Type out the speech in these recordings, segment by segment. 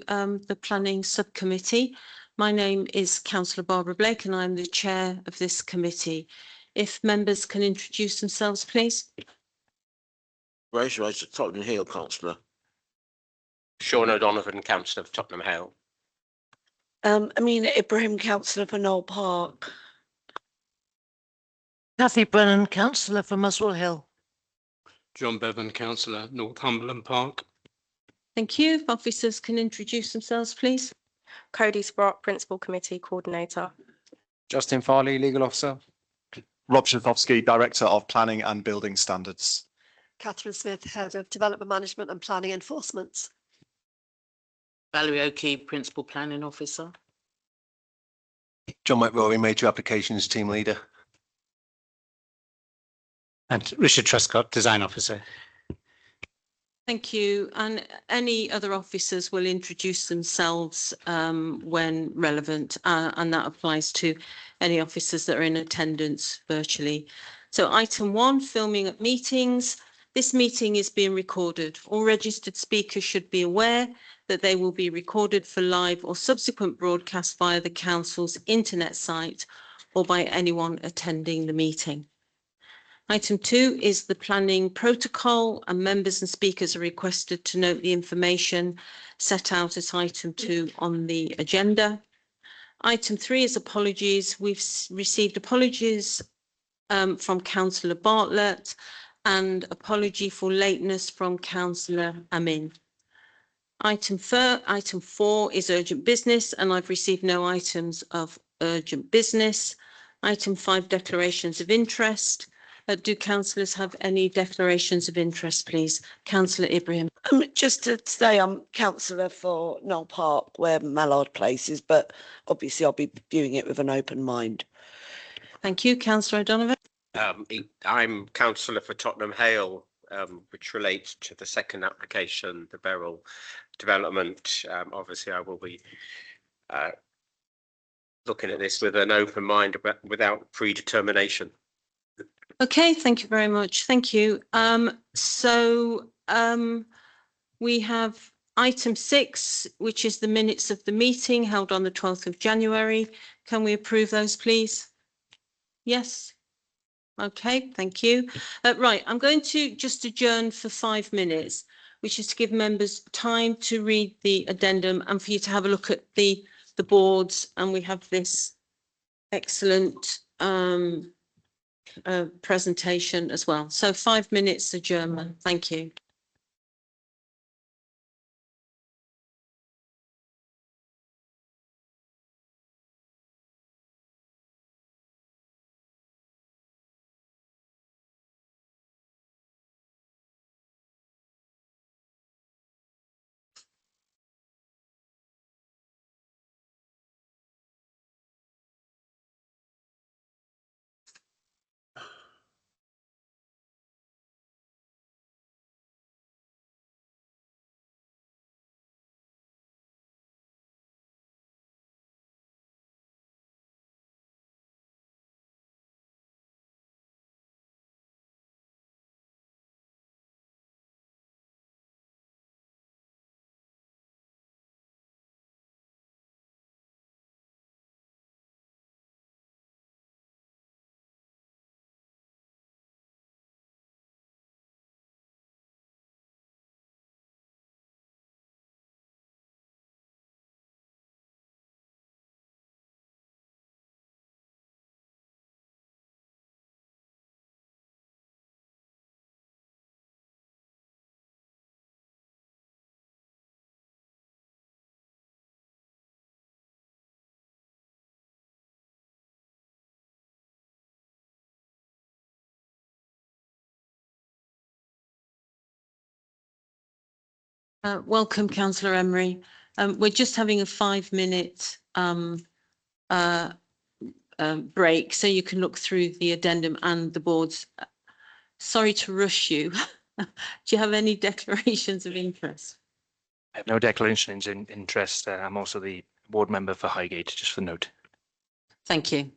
the Planning Subcommittee. My name is Councillor Barbara Blake and I'm the chair of this committee. If members can introduce themselves, please. Race Rice at Tottenham Hale, Councillor. Sean O'Donovan, Councillor of Tottenham Hale. Amina Ibrahim, Councillor for Knoll Park. Cathy Brennan, Councillor for Muswell Hill. John Bevan, Councillor, Northumberland Park. Thank you. If officers can introduce themselves, please. Cody Sprock, Principal Committee Coordinator. Justin Farley, Legal Officer. Rob Shathovsky, Director of Planning and Building Standards. Catherine Smith, Head of Development Management and Planning Enforcement. Valerie O'Key, Principal Planning Officer. John McRory, Major Applications Team Leader. And Richard Truscott, Design Officer. Thank you. And any other officers will introduce themselves when relevant, and that applies to any officers that are in attendance virtually. So item 1, filming at meetings. This meeting is being recorded. All registered speakers should be aware that they will be recorded for live or subsequent broadcast via the council's internet site or by anyone attending the meeting. Item 2 is the planning protocol, and members and speakers are requested to note the information set out at item 2 on the agenda. Item 3 is apologies. We've received apologies from Councillor Bartlett and apology for lateness from Councillor Amin. Item 4 is urgent business, and I've received no items of urgent business. Item 5, declarations of interest. Do councillors have any declarations of interest, please? Councillor Ibrahim. Just to say, I'm councillor for Knoll Park, where Mallard Place is, but obviously I'll be viewing it with an open mind. Thank you. Councillor O'Donovan. I'm Councillor for Tottenham Hale, which relates to the second application, the Beryl development. Obviously, I will be looking at this with an open mind, but without predetermination. Okay, thank you very much. Thank you. We have item 6, which is the minutes of the meeting held on the 12th of January. Can we approve those, please? Yes. Okay, thank you. Right, I'm going to just adjourn for 5 minutes, which is to give members time to read the addendum and for you to have a look at the boards. And we have this excellent presentation as well. So 5 minutes adjournment. Thank you. Welcome, Councillor Emery. We're just having a 5-minute break so you can look through the addendum and the boards. Sorry to rush you. Do you have any declarations of interest? I have no declarations in interest. I'm also the board member for Highgate, just for note. Thank you.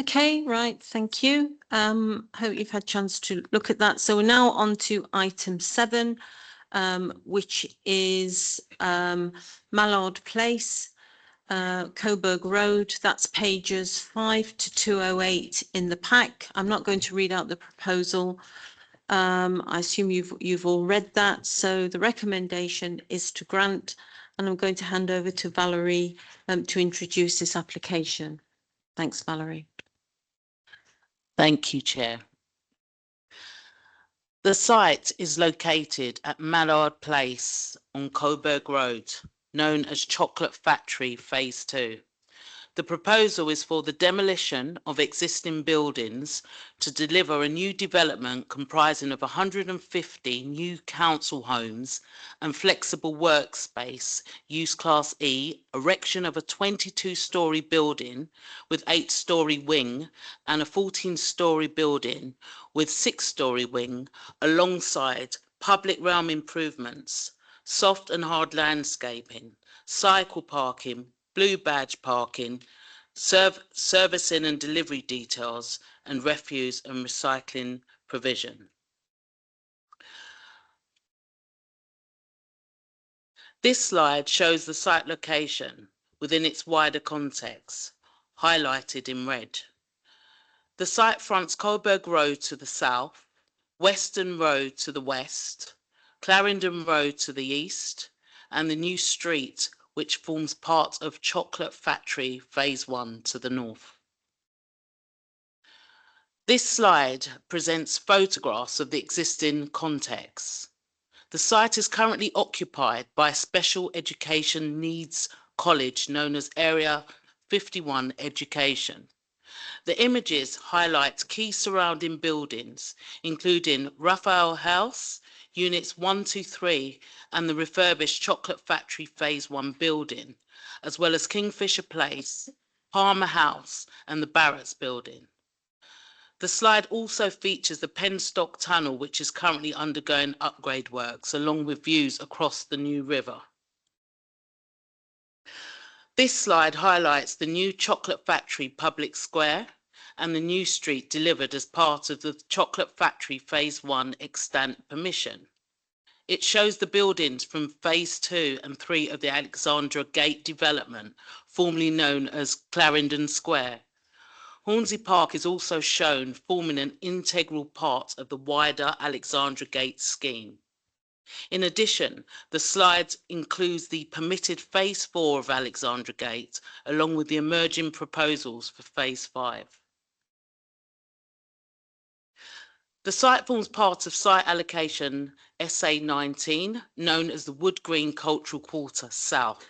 Okay, right, thank you. Hope you've had a chance to look at that. So we're now on to item 7, which is Mallard Place, Coburg Road. That's pages 5 to 208 in the pack. I'm not going to read out the proposal. I assume you've all read that. So the recommendation is to grant, and I'm going to hand over to Valerie to introduce this application. Thanks, Valerie. Thank you, Chair. The site is located at Mallard Place on Coburg Road, known as Chocolate Factory Phase 2. The proposal is for the demolition of existing buildings to deliver a new development comprising of 150 new council homes and flexible workspace, use class E, erection of a 22-storey building with 8-storey wing and a 14-storey building with 6-storey wing alongside public realm improvements, soft and hard landscaping, cycle parking, blue badge parking, servicing and delivery details, and refuse and recycling provision. This slide shows the site location within its wider context, highlighted in red. The site fronts Coburg Road to the south, Western Road to the west, Clarendon Road to the east, and the new street which forms part of Chocolate Factory Phase 1 to the north. This slide presents photographs of the existing context. The site is currently occupied by a special education needs college known as Area 51 Education. The images highlight key surrounding buildings, including Raphael House, Units 1 to 3, and the refurbished Chocolate Factory Phase 1 building, as well as Kingfisher Place, Palmer House, and the Barratts building. The slide also features the Penstock Tunnel, which is currently undergoing upgrade works, along with views across the New River. This slide highlights the new Chocolate Factory Public Square and the new street delivered as part of the Chocolate Factory Phase 1 extant permission. It shows the buildings from Phase 2 and 3 of the Alexandra Gate development, formerly known as Clarendon Square. Hornsey Park is also shown, forming an integral part of the wider Alexandra Gate scheme. In addition, the slide includes the permitted Phase 4 of Alexandra Gate, along with the emerging proposals for Phase 5. The site forms part of site allocation SA19, known as the Wood Green Cultural Quarter South.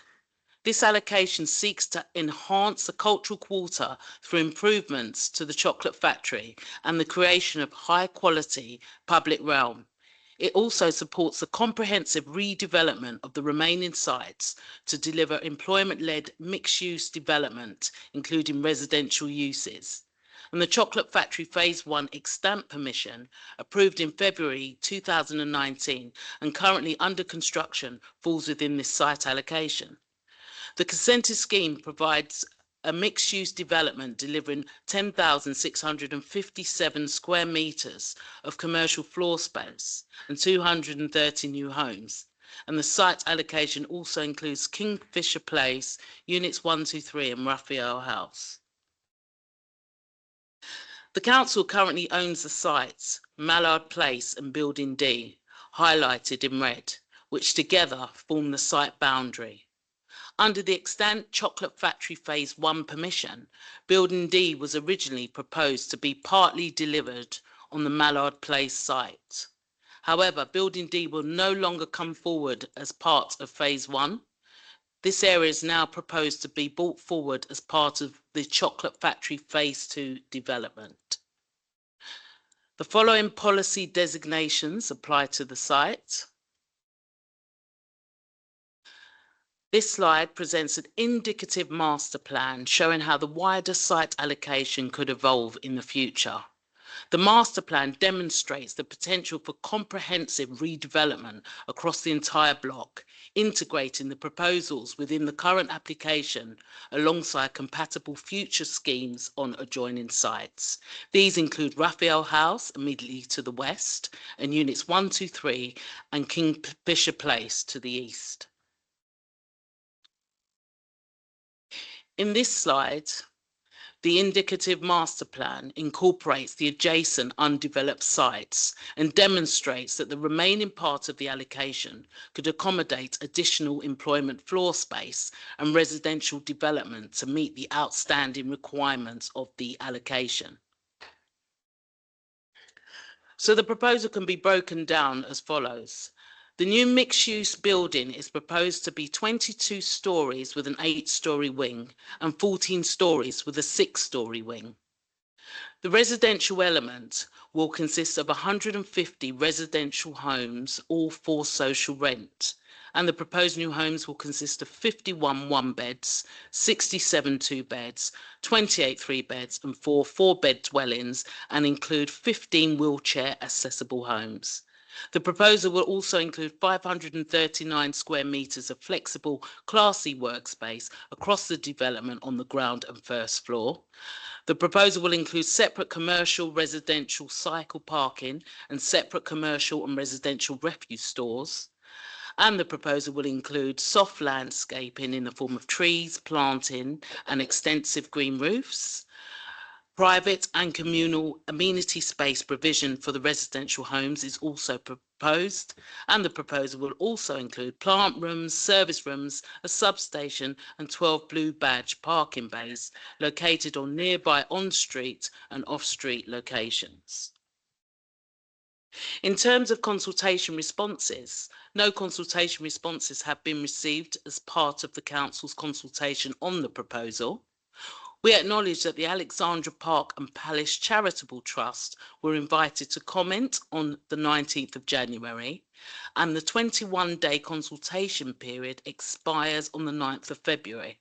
This allocation seeks to enhance the cultural quarter through improvements to the Chocolate Factory and the creation of high-quality public realm. It also supports the comprehensive redevelopment of the remaining sites to deliver employment-led mixed-use development, including residential uses. And the Chocolate Factory Phase 1 extant permission, approved in February 2019 and currently under construction, falls within this site allocation. The consented scheme provides a mixed-use development delivering 10,657 square metres of commercial floor space and 230 new homes. And the site allocation also includes Kingfisher Place, Units 1 to 3 and Raphael House. The council currently owns the sites Mallard Place and Building D, highlighted in red, which together form the site boundary. Under the extant Chocolate Factory Phase 1 permission, Building D was originally proposed to be partly delivered on the Mallard Place site. However, Building D will no longer come forward as part of Phase 1. This area is now proposed to be brought forward as part of the Chocolate Factory Phase 2 development. The following policy designations apply to the site. This slide presents an indicative master plan showing how the wider site allocation could evolve in the future. The master plan demonstrates the potential for comprehensive redevelopment across the entire block, integrating the proposals within the current application alongside compatible future schemes on adjoining sites. These include Raphael House immediately to the west and units 1, 2, 3 and Kingfisher Place to the east. In this slide, the indicative master plan incorporates the adjacent undeveloped sites and demonstrates that the remaining part of the allocation could accommodate additional employment floor space and residential development to meet the outstanding requirements of the allocation. So the proposal can be broken down as follows. The new mixed-use building is proposed to be 22 stories with an 8-storey wing and 14 stories with a 6-storey wing. The residential element will consist of 150 residential homes, all for social rent, and the proposed new homes will consist of 51 one-beds, 67 two-beds, 28 three-beds and 4 four-bed dwellings, and include 15 wheelchair-accessible homes. The proposal will also include 539 square metres of flexible Class C workspace across the development on the ground and first floor. The proposal will include separate commercial residential cycle parking and separate commercial and residential refuse stores. And the proposal will include soft landscaping in the form of trees, planting and extensive green roofs. Private and communal amenity space provision for the residential homes is also proposed, and the proposal will also include plant rooms, service rooms, a substation and 12 blue badge parking bays located on nearby on-street and off-street locations. In terms of consultation responses, no consultation responses have been received as part of the Council's consultation on the proposal. We acknowledge that the Alexandra Park and Palace Charitable Trust were invited to comment on the 19th of January, and the 21-day consultation period expires on the 9th of February.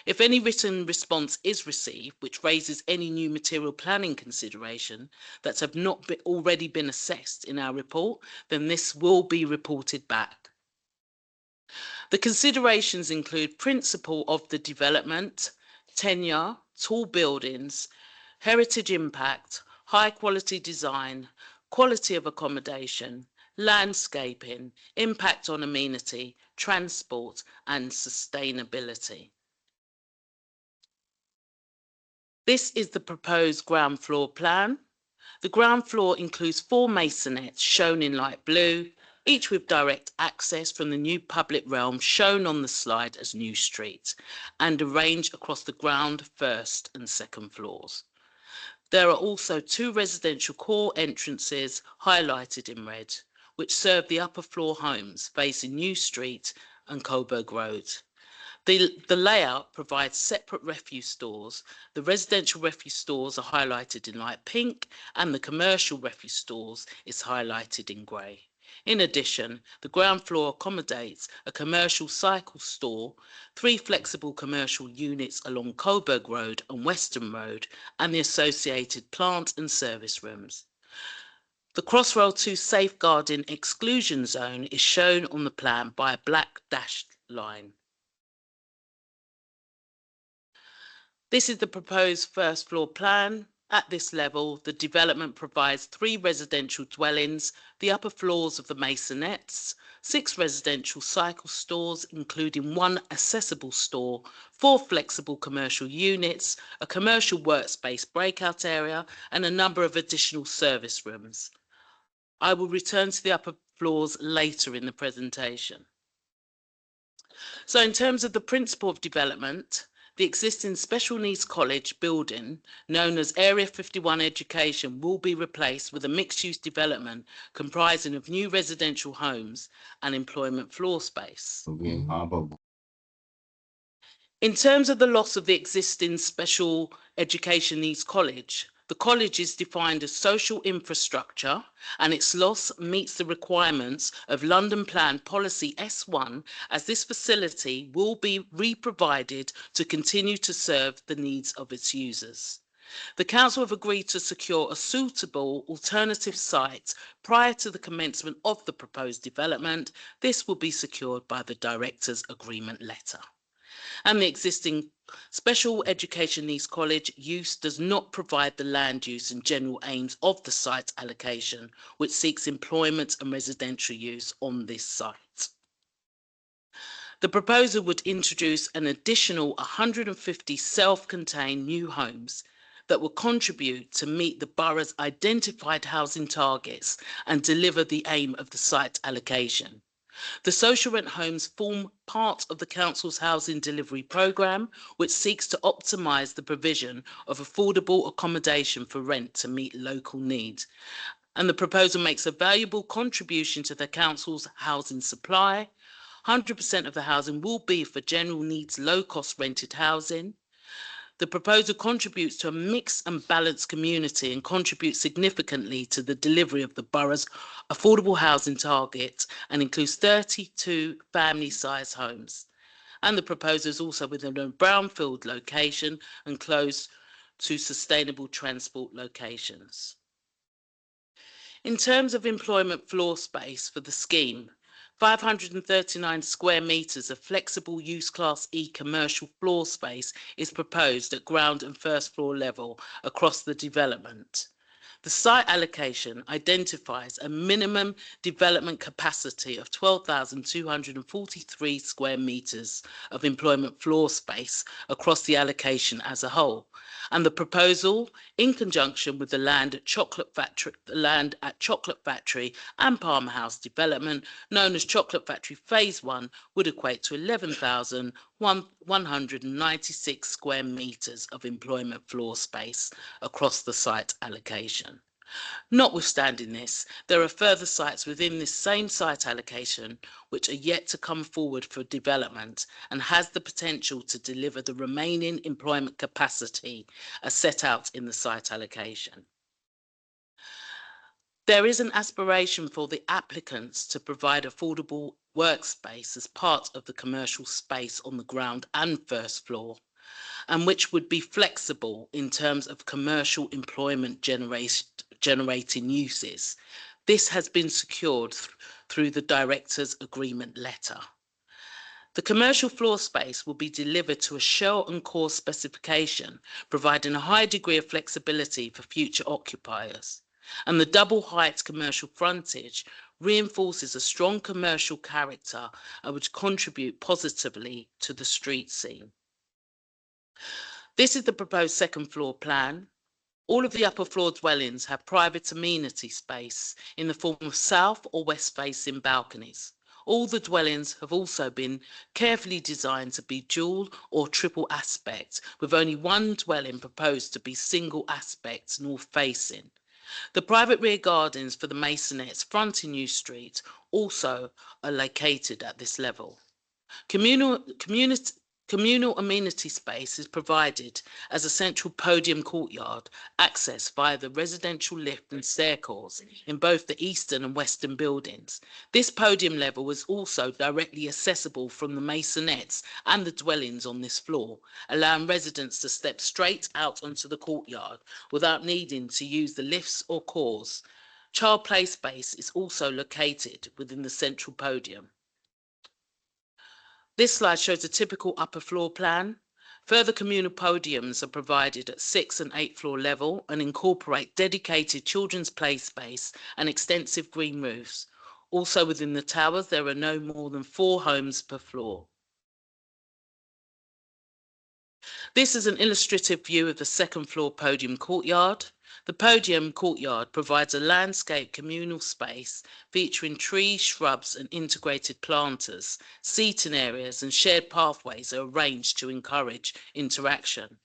If any written response is received, which raises any new material planning consideration that have not already been assessed in our report, then this will be reported back. The considerations include principle of the development, tenure, tall buildings, heritage impact, high quality design, quality of accommodation, landscaping, impact on amenity, transport and sustainability. This is the proposed ground floor plan. The ground floor includes 4 masonettes shown in light blue, each with direct access from the new public realm shown on the slide as New Street, and arranged across the ground, first and second floors. There are also 2 residential core entrances highlighted in red, which serve the upper floor homes facing New Street and Coburg Road. The layout provides separate refuse stores. The residential refuse stores are highlighted in light pink and the commercial refuse stores is highlighted in grey. In addition, the ground floor accommodates a commercial cycle store, 3 flexible commercial units along Coburg Road and Western Road, and the associated plant and service rooms. The Crossrail 2 safeguarding exclusion zone is shown on the plan by a black dashed line. This is the proposed first floor plan. At this level, the development provides 3 residential dwellings, the upper floors of the masonettes, 6 residential cycle stores, including 1 accessible store, 4 flexible commercial units, a commercial workspace breakout area, and a number of additional service rooms. I will return to the upper floors later in the presentation. So in terms of the principle of development, the existing Special Needs College building, known as Area 51 Education, will be replaced with a mixed-use development comprising of new residential homes and employment floor space. In terms of the loss of the existing Special Education Needs College, the college is defined as social infrastructure and its loss meets the requirements of London Plan Policy S1, as this facility will be re-provided to continue to serve the needs of its users. The council have agreed to secure a suitable alternative site prior to the commencement of the proposed development. This will be secured by the director's agreement letter. And the existing Special Education Needs College use does not provide the land use and general aims of the site allocation, which seeks employment and residential use on this site. The proposal would introduce an additional 150 self-contained new homes that will contribute to meet the borough's identified housing targets and deliver the aim of the site allocation. The social rent homes form part of the council's housing delivery programme, which seeks to optimise the provision of affordable accommodation for rent to meet local needs. And the proposal makes a valuable contribution to the council's housing supply. 100% of the housing will be for general needs, low-cost rented housing. The proposal contributes to a mixed and balanced community and contributes significantly to the delivery of the borough's affordable housing target and includes 32 family-sized homes. And the proposal is also within a brownfield location and close to sustainable transport locations. In terms of employment floor space for the scheme, 539 square metres of flexible use class E commercial floor space is proposed at ground and first floor level across the development. The site allocation identifies a minimum development capacity of 12,243 square metres of employment floor space across the allocation as a whole. And the proposal, in conjunction with the land at Chocolate Factory and Palmer House development, known as Chocolate Factory Phase 1, would equate to 11,196 square metres of employment floor space across the site allocation. Notwithstanding this, there are further sites within this same site allocation which are yet to come forward for development and has the potential to deliver the remaining employment capacity as set out in the site allocation. There is an aspiration for the applicants to provide affordable workspace as part of the commercial space on the ground and first floor, and which would be flexible in terms of commercial employment generating uses. This has been secured through the director's agreement letter. The commercial floor space will be delivered to a shell and core specification, providing a high degree of flexibility for future occupiers. And the double height commercial frontage reinforces a strong commercial character and would contribute positively to the street scene. This is the proposed second floor plan. All of the upper floor dwellings have private amenity space in the form of south or west facing balconies. All the dwellings have also been carefully designed to be dual or triple aspect, with only one dwelling proposed to be single aspect north facing. The private rear gardens for the Masonettes fronting New Street also are located at this level. Communal amenity space is provided as a central podium courtyard, accessed via the residential lift and staircase in both the eastern and western buildings. This podium level is also directly accessible from the Masonettes and the dwellings on this floor, allowing residents to step straight out onto the courtyard without needing to use the lifts or cores. Child play space is also located within the central podium. This slide shows a typical upper floor plan. Further communal podiums are provided at 6th and 8th floor level and incorporate dedicated children's play space and extensive green roofs. Also within the towers, there are no more than 4 homes per floor. This is an illustrative view of the second floor podium courtyard. The podium courtyard provides a landscape communal space featuring trees, shrubs and integrated planters. Seating areas and shared pathways are arranged to encourage interaction.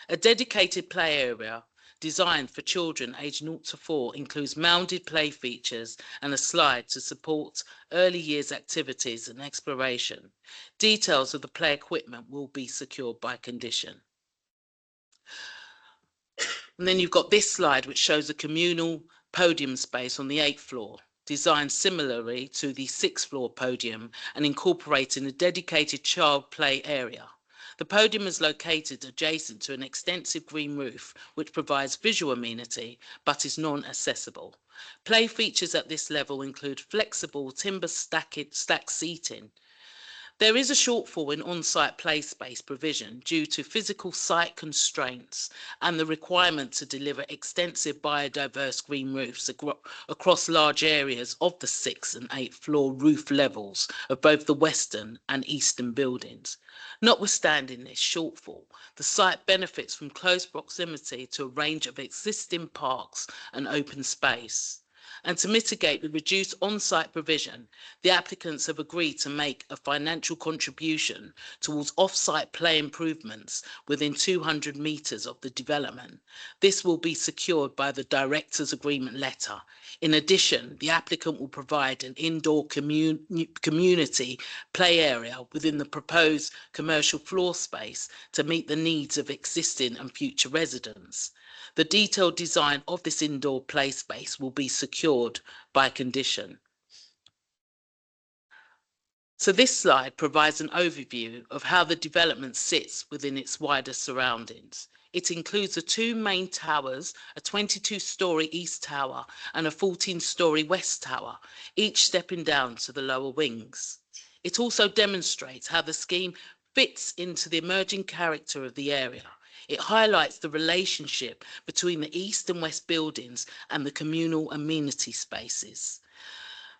A dedicated play area designed for children aged 0 to 4 includes mounded play features and a slide to support early years activities and exploration. Details of the play equipment will be secured by condition. And then you've got this slide which shows a communal podium space on the 8th floor, designed similarly to the 6th floor podium and incorporating a dedicated child play area. The podium is located adjacent to an extensive green roof, which provides visual amenity, but is non-accessible. Play features at this level include flexible timber stacked seating. There is a shortfall in on-site play space provision due to physical site constraints and the requirement to deliver extensive biodiverse green roofs across large areas of the 6th and 8th floor roof levels of both the western and eastern buildings. Notwithstanding this shortfall, the site benefits from close proximity to a range of existing parks and open space. And to mitigate the reduced on-site provision, the applicants have agreed to make a financial contribution towards off-site play improvements within 200 metres of the development. This will be secured by the Directors' Agreement letter. In addition, the applicant will provide an indoor community play area within the proposed commercial floor space to meet the needs of existing and future residents. The detailed design of this indoor play space will be secured by condition. So this slide provides an overview of how the development sits within its wider surroundings. It includes the 2 main towers, a 22-storey east tower and a 14-storey west tower, each stepping down to the lower wings. It also demonstrates how the scheme fits into the emerging character of the area. It highlights the relationship between the east and west buildings and the communal amenity spaces.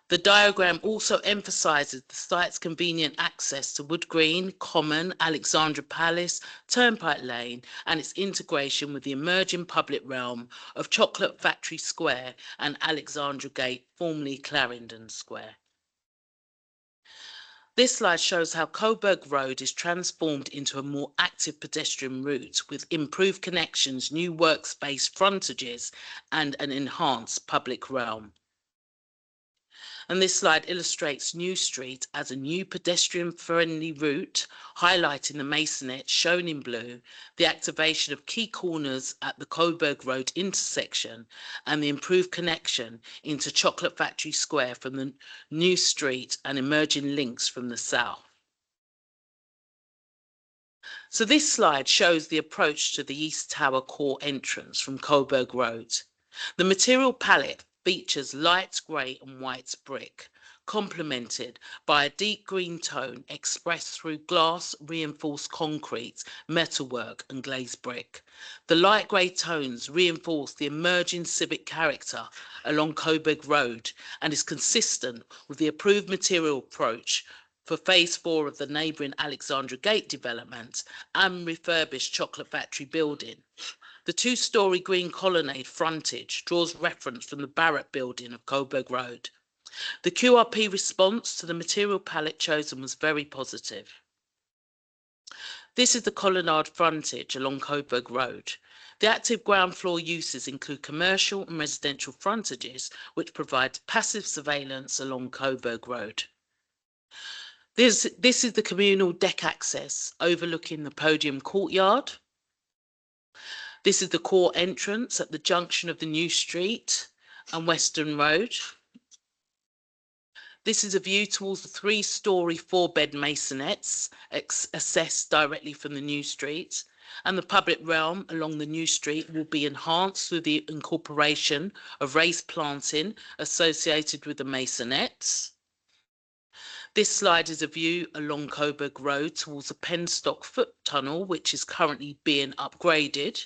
The diagram also emphasises the site's convenient access to Wood Green, Common, Alexandra Palace, Turnpike Lane, and its integration with the emerging public realm of Chocolate Factory Square and Alexandra Gate, formerly Clarendon Square. This slide shows how Coburg Road is transformed into a more active pedestrian route with improved connections, new workspace frontages, and an enhanced public realm. And this slide illustrates New Street as a new pedestrian-friendly route, highlighting the masonette shown in blue, the activation of key corners at the Coburg Road intersection, and the improved connection into Chocolate Factory Square from the New Street and emerging links from the south. So this slide shows the approach to the East Tower core entrance from Coburg Road. The material palette features light grey and white brick, complemented by a deep green tone expressed through glass reinforced concrete, metalwork and glazed brick. The light grey tones reinforce the emerging civic character along Coburg Road and is consistent with the approved material approach for phase 4 of the neighbouring Alexandra Gate development and refurbished Chocolate Factory building. The 2-storey green colonnade frontage draws reference from the Barrett building of Coburg Road. The QRP response to the material palette chosen was very positive. This is the colonnade frontage along Coburg Road. The active ground floor uses include commercial and residential frontages, which provide passive surveillance along Coburg Road. This is the communal deck access overlooking the podium courtyard. This is the core entrance at the junction of the New Street and Western Road. This is a view towards the 3-storey 4-bed masonettes accessed directly from the New Street, and the public realm along the New Street will be enhanced through the incorporation of raised planting associated with the masonettes. This slide is a view along Coburg Road towards the Penstock Foot Tunnel, which is currently being upgraded.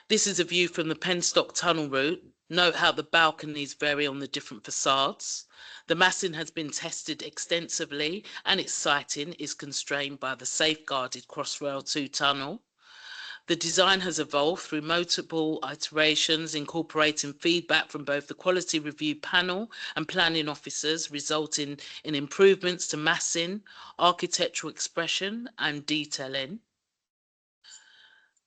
This is a view from the Penstock Tunnel route. Note how the balconies vary on the different facades. The massing has been tested extensively and its siting is constrained by the safeguarded Crossrail 2 tunnel. The design has evolved through multiple iterations, incorporating feedback from both the quality review panel and planning officers, resulting in improvements to massing, architectural expression and detailing.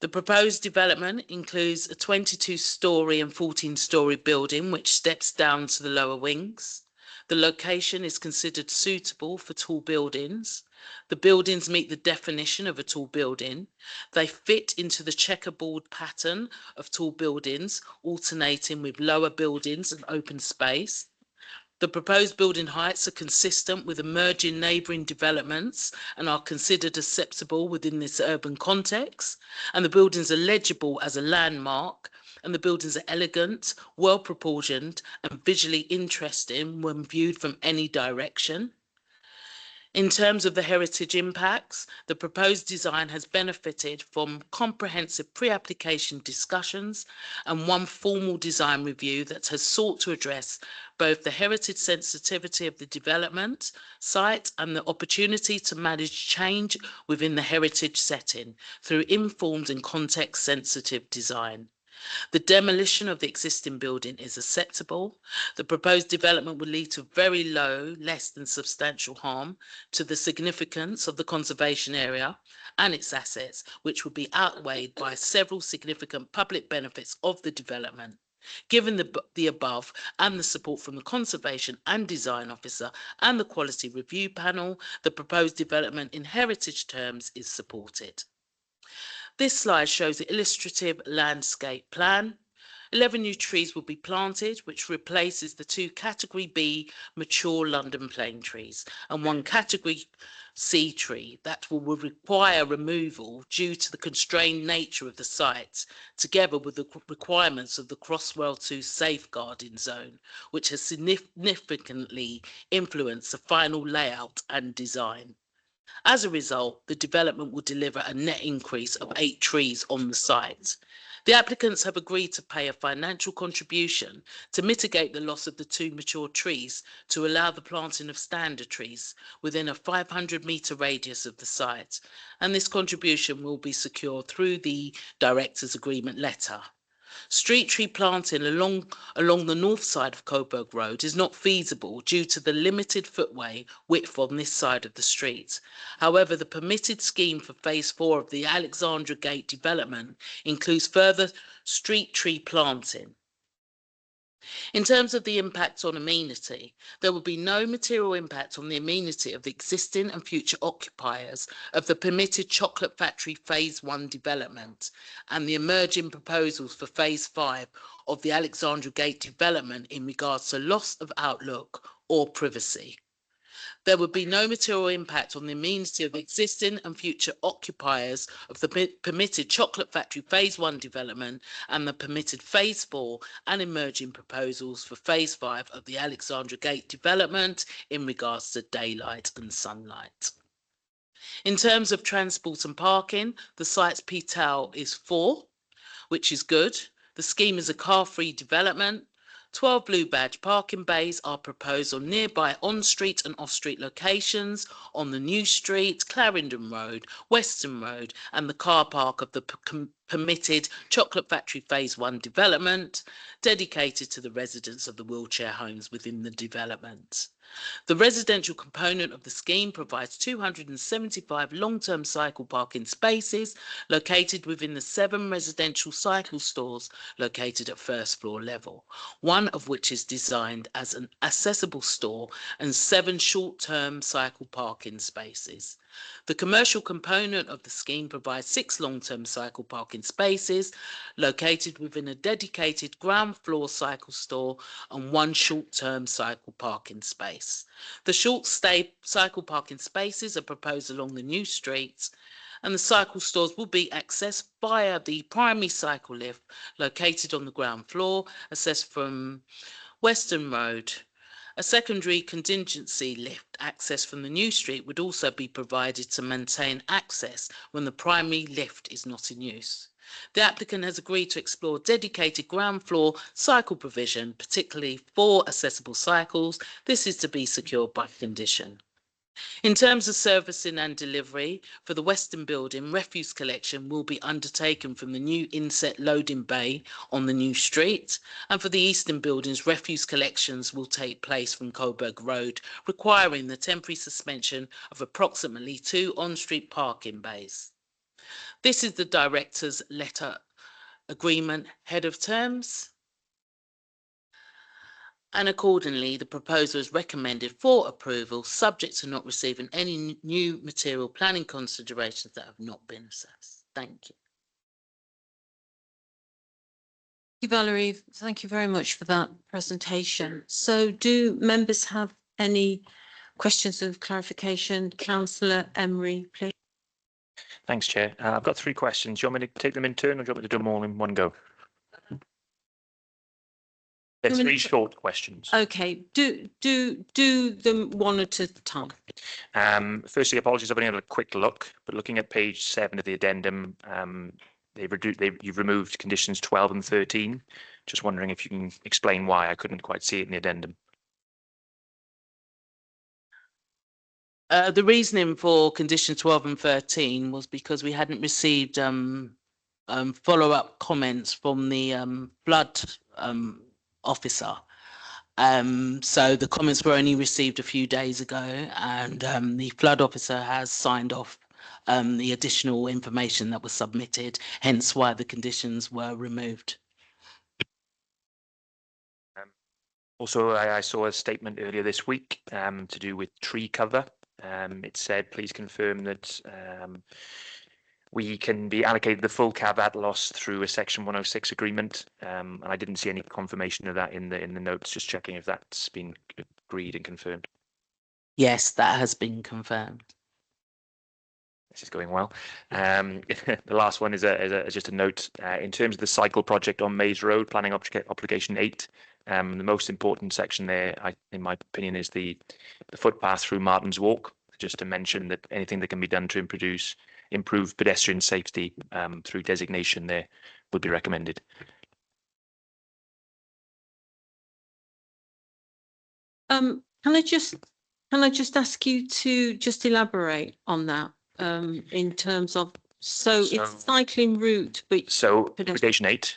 The proposed development includes a 22-storey and 14-storey building which steps down to the lower wings. The location is considered suitable for tall buildings. The buildings meet the definition of a tall building. They fit into the checkerboard pattern of tall buildings, alternating with lower buildings and open space. The proposed building heights are consistent with emerging neighbouring developments and are considered acceptable within this urban context. And the buildings are legible as a landmark, and the buildings are elegant, well proportioned and visually interesting when viewed from any direction. In terms of the heritage impacts, the proposed design has benefited from comprehensive pre-application discussions and one formal design review that has sought to address both the heritage sensitivity of the development site and the opportunity to manage change within the heritage setting through informed and context-sensitive design. The demolition of the existing building is acceptable. The proposed development will lead to very low, less than substantial harm to the significance of the conservation area and its assets, which will be outweighed by several significant public benefits of the development. Given the above and the support from the Conservation and Design Officer and the Quality Review Panel, the proposed development in heritage terms is supported. This slide shows the illustrative landscape plan. 11 new trees will be planted, which replaces the 2 Category B mature London plane trees and 1 Category C tree that will require removal due to the constrained nature of the site, together with the requirements of the Crosswell 2 safeguarding zone, which has significantly influenced the final layout and design. As a result, the development will deliver a net increase of 8 trees on the site. The applicants have agreed to pay a financial contribution to mitigate the loss of the 2 mature trees to allow the planting of standard trees within a 500-metre radius of the site, and this contribution will be secured through the Directors' Agreement letter. Street tree planting along the north side of Coburg Road is not feasible due to the limited footway width on this side of the street. However, the permitted scheme for phase 4 of the Alexandra Gate development includes further street tree planting. In terms of the impact on amenity, there will be no material impact on the amenity of the existing and future occupiers of the permitted Chocolate Factory Phase 1 development and the emerging proposals for Phase 5 of the Alexandra Gate development in regards to loss of outlook or privacy. There would be no material impact on the amenity of the existing and future occupiers of the permitted Chocolate Factory Phase 1 development and the permitted Phase 4 and emerging proposals for Phase 5 of the Alexandra Gate development in regards to daylight and sunlight. In terms of transport and parking, the site's PTAL is 4, which is good. The scheme is a car-free development. 12 blue badge parking bays are proposed on nearby on-street and off-street locations on the New Street, Clarendon Road, Western Road and the car park of the permitted Chocolate Factory Phase 1 development, dedicated to the residents of the wheelchair homes within the development. The residential component of the scheme provides 275 long-term cycle parking spaces located within the 7 residential cycle stores located at first floor level, one of which is designed as an accessible store, and 7 short-term cycle parking spaces. The commercial component of the scheme provides 6 long-term cycle parking spaces located within a dedicated ground floor cycle store and 1 short-term cycle parking space. The short-stay cycle parking spaces are proposed along the New Street, and the cycle stores will be accessed via the primary cycle lift located on the ground floor, accessed from Western Road. A secondary contingency lift access from the New Street would also be provided to maintain access when the primary lift is not in use. The applicant has agreed to explore dedicated ground floor cycle provision, particularly for accessible cycles. This is to be secured by condition. In terms of servicing and delivery, for the Western building, refuse collection will be undertaken from the new inset loading bay on the New Street, and for the Eastern buildings, refuse collections will take place from Coburg Road, requiring the temporary suspension of approximately 2 on-street parking bays. This is the Director's Letter Agreement Head of Terms. And accordingly, the proposal is recommended for approval, subject to not receiving any new material planning considerations that have not been assessed. Thank you. you, Valerie. Thank you very much for that presentation. So do members have any questions of clarification? Councillor Emery, please. Thanks, Chair. I've got 3 questions. Do you want me to take them in turn or do you want me to do them all in one go? There's 3 short questions. Okay, do them one at a time. Firstly, apologies, I've only had a quick look, but looking at page 7 of the addendum, you've removed conditions 12 and 13. Just wondering if you can explain why. I couldn't quite see it in the addendum. The reasoning for condition 12 and 13 was because we hadn't received follow-up comments from the flood officer. So the comments were only received a few days ago, and the flood officer has signed off the additional information that was submitted, hence why the conditions were removed. Also, I saw a statement earlier this week to do with tree cover. It said, please confirm that we can be allocated the full caveat loss through a Section 106 agreement. And I didn't see any confirmation of that in the notes, just checking if that's been agreed and confirmed. Yes, that has been confirmed. This is going well. The last one is just a note. In terms of the cycle project on Maze Road, planning obligation 8, the most important section there, in my opinion, is the footpath through Martin's Walk. Just to mention that anything that can be done to improve pedestrian safety through designation there would be recommended. Can I just ask you to just elaborate on that in terms of it's cycling route, but so obligation 8,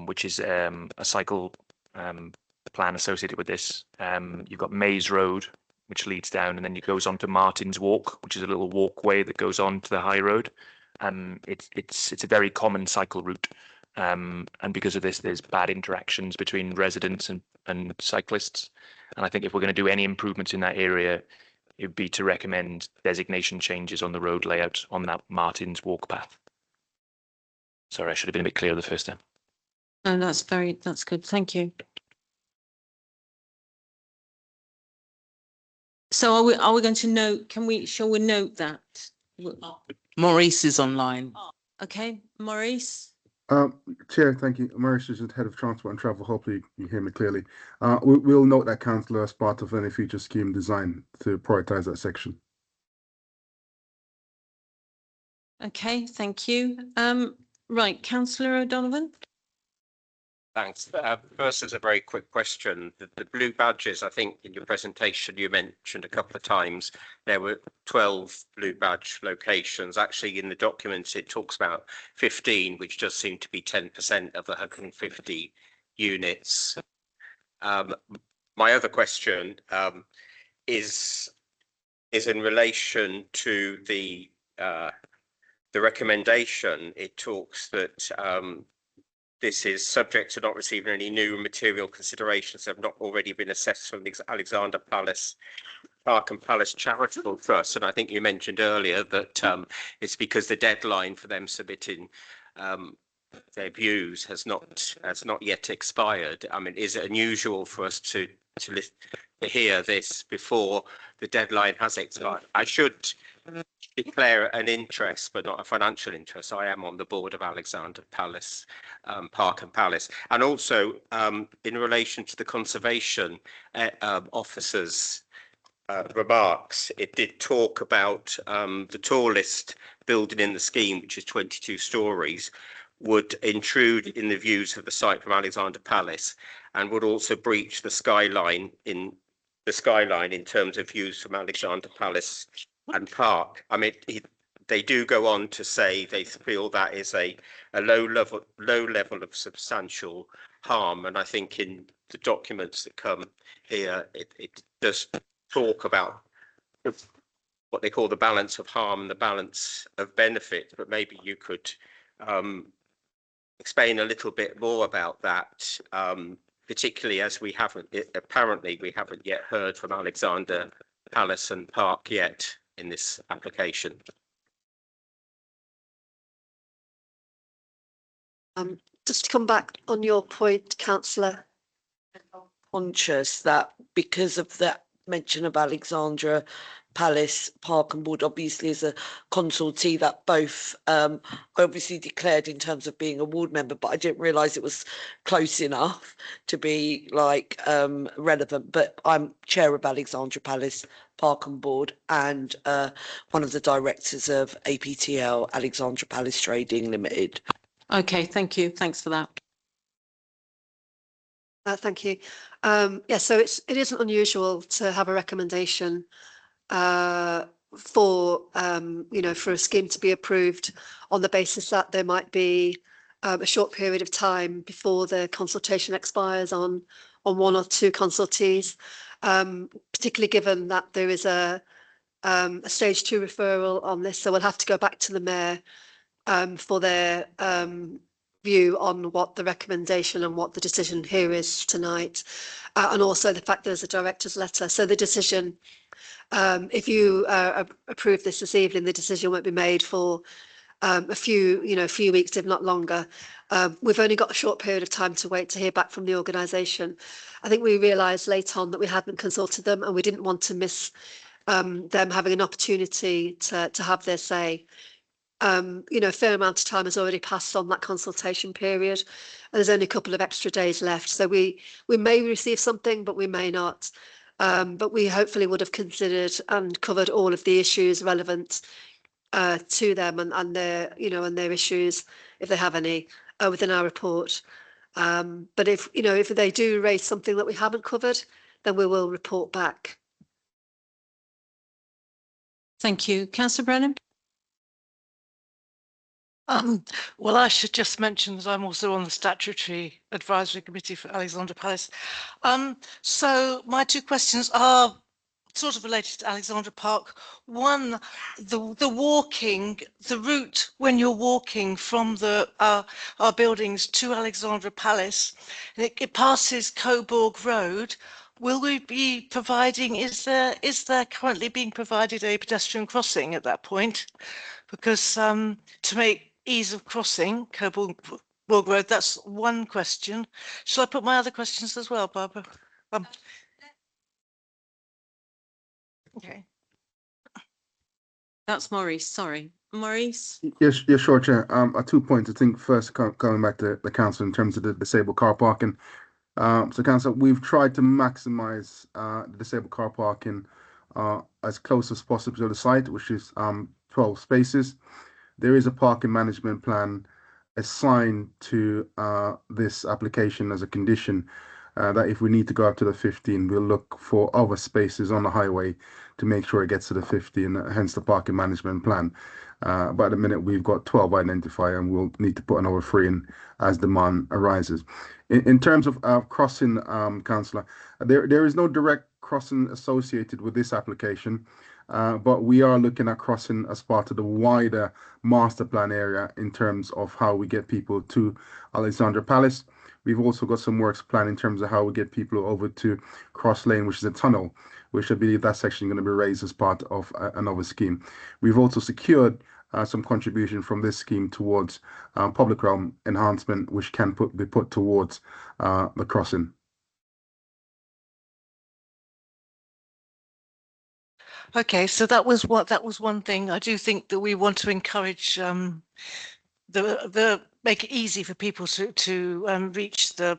which is a cycle plan associated with this. You've got Maze Road, which leads down, and then it goes on to Martin's Walk, which is a little walkway that goes on to the high road. It's a very common cycle route, and because of this, there's bad interactions between residents and cyclists. And I think if we're going to do any improvements in that area, it would be to recommend designation changes on the road layout on that Martin's Walk path. Sorry, I should have been a bit clearer the first time. No, that's good. Thank you. So are we going to note, shall we note that? Maurice is online. Okay, Maurice. Chair, thank you. Maurice is Head of Transport and Travel. Hopefully you hear me clearly. We'll note that, Councillor, as part of any future scheme design to prioritise that section. Okay, thank you. Right, Councillor O'Donovan. Thanks. First, is a very quick question. The blue badges, I think in your presentation you mentioned a couple of times there were 12 blue badge locations. Actually, in the document it talks about 15, which does seem to be 10% of the 150 units. My other question is in relation to the recommendation. It talks that this is subject to not receiving any new material considerations that have not already been assessed from the Alexander Palace Park and Palace Charitable Trust. And I think you mentioned earlier that it's because the deadline for them submitting their views has not yet expired. I mean, is it unusual for us to hear this before the deadline has expired? I should declare an interest, but not a financial interest. I am on the board of Alexander Palace Park and Palace, and also in relation to the conservation officers' remarks, it did talk about the tallest building in the scheme, which is 22 stories, would intrude in the views of the site from Alexander Palace, and would also breach the skyline in terms of views from Alexander Palace and Park. I mean, they do go on to say they feel that is a low level of substantial harm, and I think in the documents that come here, it does talk about what they call the balance of harm and the balance of benefit. But maybe you could explain a little bit more about that, particularly as we haven't yet heard from Alexander Palace and Park yet in this application. just to come back on your point, councillor. Conscious that because of that mention of Alexandra Palace Park and Board, obviously as a consultee that both obviously declared in terms of being a ward member, but I didn't realise it was close enough to be like relevant. But I'm chair of Alexandra Palace Park and Board and one of the directors of APTL, Alexandra Palace Trading Limited. Okay, thank you. Thanks for that. Thank you. Yeah, so it isn't unusual to have a recommendation for for a scheme to be approved on the basis that there might be a short period of time before the consultation expires on one or two consultees, particularly given that there is a stage 2 referral on this. So we'll have to go back to the mayor for their view on what the recommendation and what the decision here is tonight, and also the fact there's a director's letter. So the decision, if you approve this evening, the decision won't be made for a few weeks, if not longer. We've only got a short period of time to wait to hear back from the organisation. I think we realised late on that we hadn't consulted them, and we didn't want to miss them having an opportunity to have their say. A fair amount of time has already passed on that consultation period, and there's only a couple of extra days left. So we may receive something, but we may not. But we hopefully would have considered and covered all of the issues relevant to them and their and their issues, if they have any, within our report. But if they do raise something that we haven't covered, then we will report back. Thank you. Councillor Brennan? Well, I should just mention that I'm also on the Statutory Advisory Committee for Alexandra Palace. So my two questions are sort of related to Alexandra Park. One, the route when you're walking from our buildings to Alexandra Palace, it passes Coburg Road. Will we be providing, is there currently being provided a pedestrian crossing at that point? Because to make ease of crossing Coburg Road, that's one question. Shall I put my other questions as well, Barbara? Okay. That's Maurice, sorry. Maurice? Yes, sure, Chair. 2 points. I think first coming back to the council in terms of the disabled car parking. So council, we've tried to maximise the disabled car parking as close as possible to the site, which is 12 spaces. There is a parking management plan assigned to this application as a condition that if we need to go up to the 15, we'll look for other spaces on the highway to make sure it gets to the 50, and hence the parking management plan. But at the minute, we've got 12 identified, and we'll need to put another 3 in as demand arises. In terms of crossing, councillor, there is no direct crossing associated with this application. But we are looking at crossing as part of the wider master plan area in terms of how we get people to Alexandra Palace. We've also got some works planned in terms of how we get people over to Cross Lane, which is a tunnel, which I believe that's actually going to be raised as part of another scheme. We've also secured some contribution from this scheme towards public realm enhancement, which can be put towards the crossing. Okay, so that was one thing. I do think that we want to encourage make it easy for people to reach the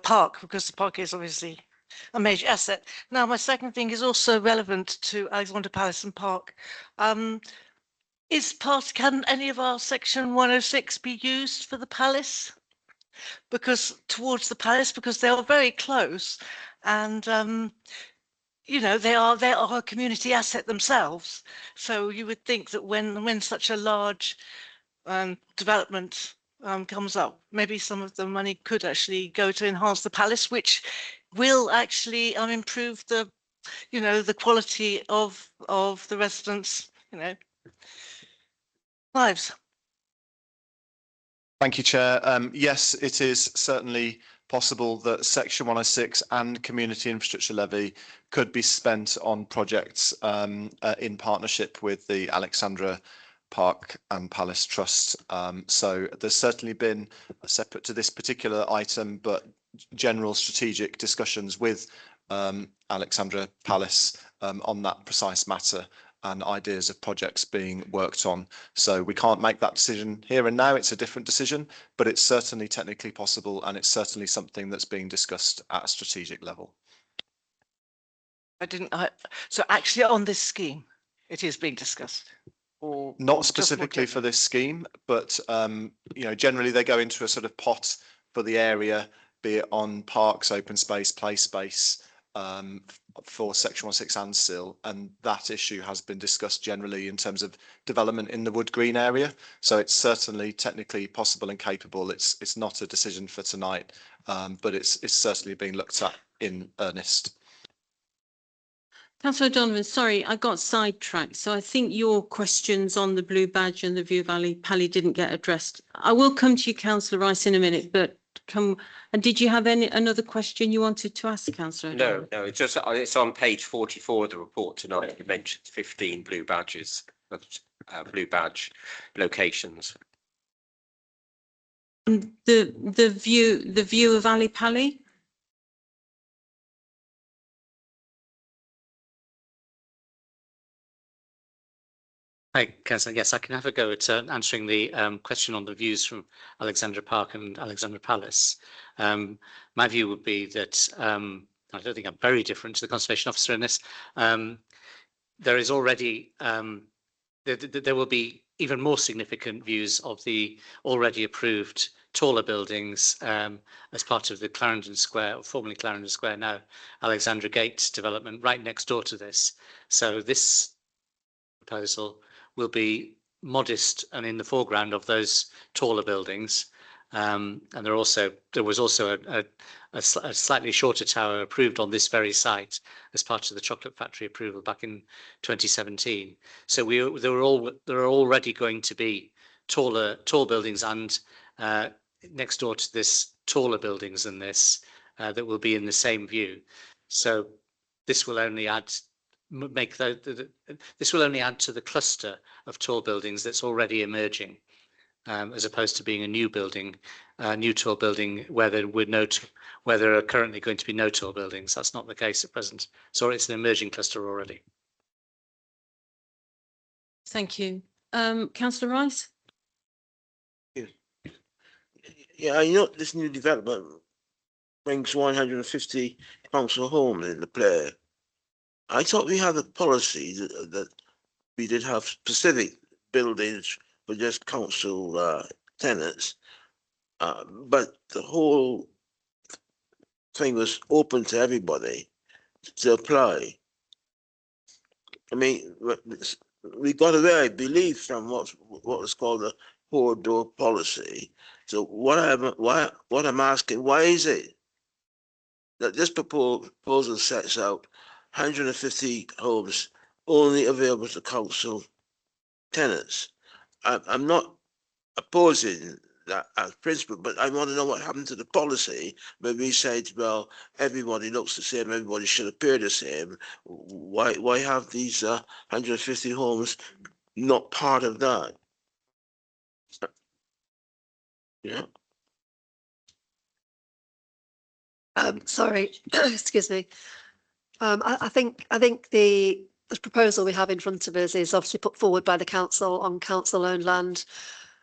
park, because the park is obviously a major asset. Now, my second thing is also relevant to Alexandra Palace and Park. Can any of our section 106 be used for the palace? Because towards the palace, because they are very close, and they are a community asset themselves. So you would think that when such a large development comes up, maybe some of the money could actually go to enhance the palace, which will actually improve the quality of the residents' lives. Thank you, Chair. Yes, it is certainly possible that Section 106 and Community Infrastructure Levy could be spent on projects in partnership with the Alexandra Park and Palace Trust. So there's certainly been, separate to this particular item, but general strategic discussions with Alexandra Palace on that precise matter, and ideas of projects being worked on. So we can't make that decision here and now. It's a different decision, but it's certainly technically possible, and it's certainly something that's being discussed at a strategic level. So actually on this scheme, it is being discussed? Or Not just specifically more for this scheme, but you know, generally they go into a sort of pot for the area, be it on parks, open space, play space, for Section 106 and SIL, and that issue has been discussed generally in terms of development in the Wood Green area. So it's certainly technically possible and capable. It's not a decision for tonight, but it's certainly being looked at in earnest. Councillor Donovan, sorry, I got sidetracked. So I think your questions on the Blue Badge and the View Valley Pally didn't get addressed. I will come to you, Councillor Rice, in a minute, but and did you have another question you wanted to ask, Councillor? No, it's just, it's on page 44 of the report tonight. You mentioned 15 blue badges, blue badge locations. The view of Ali Pally? Hi, Councillor. Yes, I can have a go at answering the question on the views from Alexandra Park and Alexandra Palace. My view would be that I don't think I'm very different to the Conservation Officer in this. There is already, there will be even more significant views of the already approved taller buildings as part of the Clarendon Square, or formerly Clarendon Square, now Alexandra Gate development right next door to this. So this proposal will be modest and in the foreground of those taller buildings. And there was also a slightly shorter tower approved on this very site as part of the Chocolate Factory approval back in 2017. So there are already going to be tall buildings and next door to this taller buildings than this that will be in the same view. So this will only add this will only add to the cluster of tall buildings that's already emerging, as opposed to being a new building, new tall building where there are currently going to be no tall buildings. That's not the case at present. So it's an emerging cluster already. Thank you. Councillor Rice? Yeah, you know, this new development brings 150 council homes into play. I thought we had a policy that we did have specific buildings for just council tenants, but the whole thing was open to everybody to apply. I mean, we got away, I believe, from what was called a four-door policy. So what I'm asking, why is it that this proposal sets out 150 homes only available to council tenants? I'm not opposing that as principle, but I want to know what happened to the policy where we said, well, everybody looks the same, everybody should appear the same. Why have these 150 homes not part of that? Yeah. Sorry, excuse me. I think the proposal we have in front of us is obviously put forward by the council on council-owned land,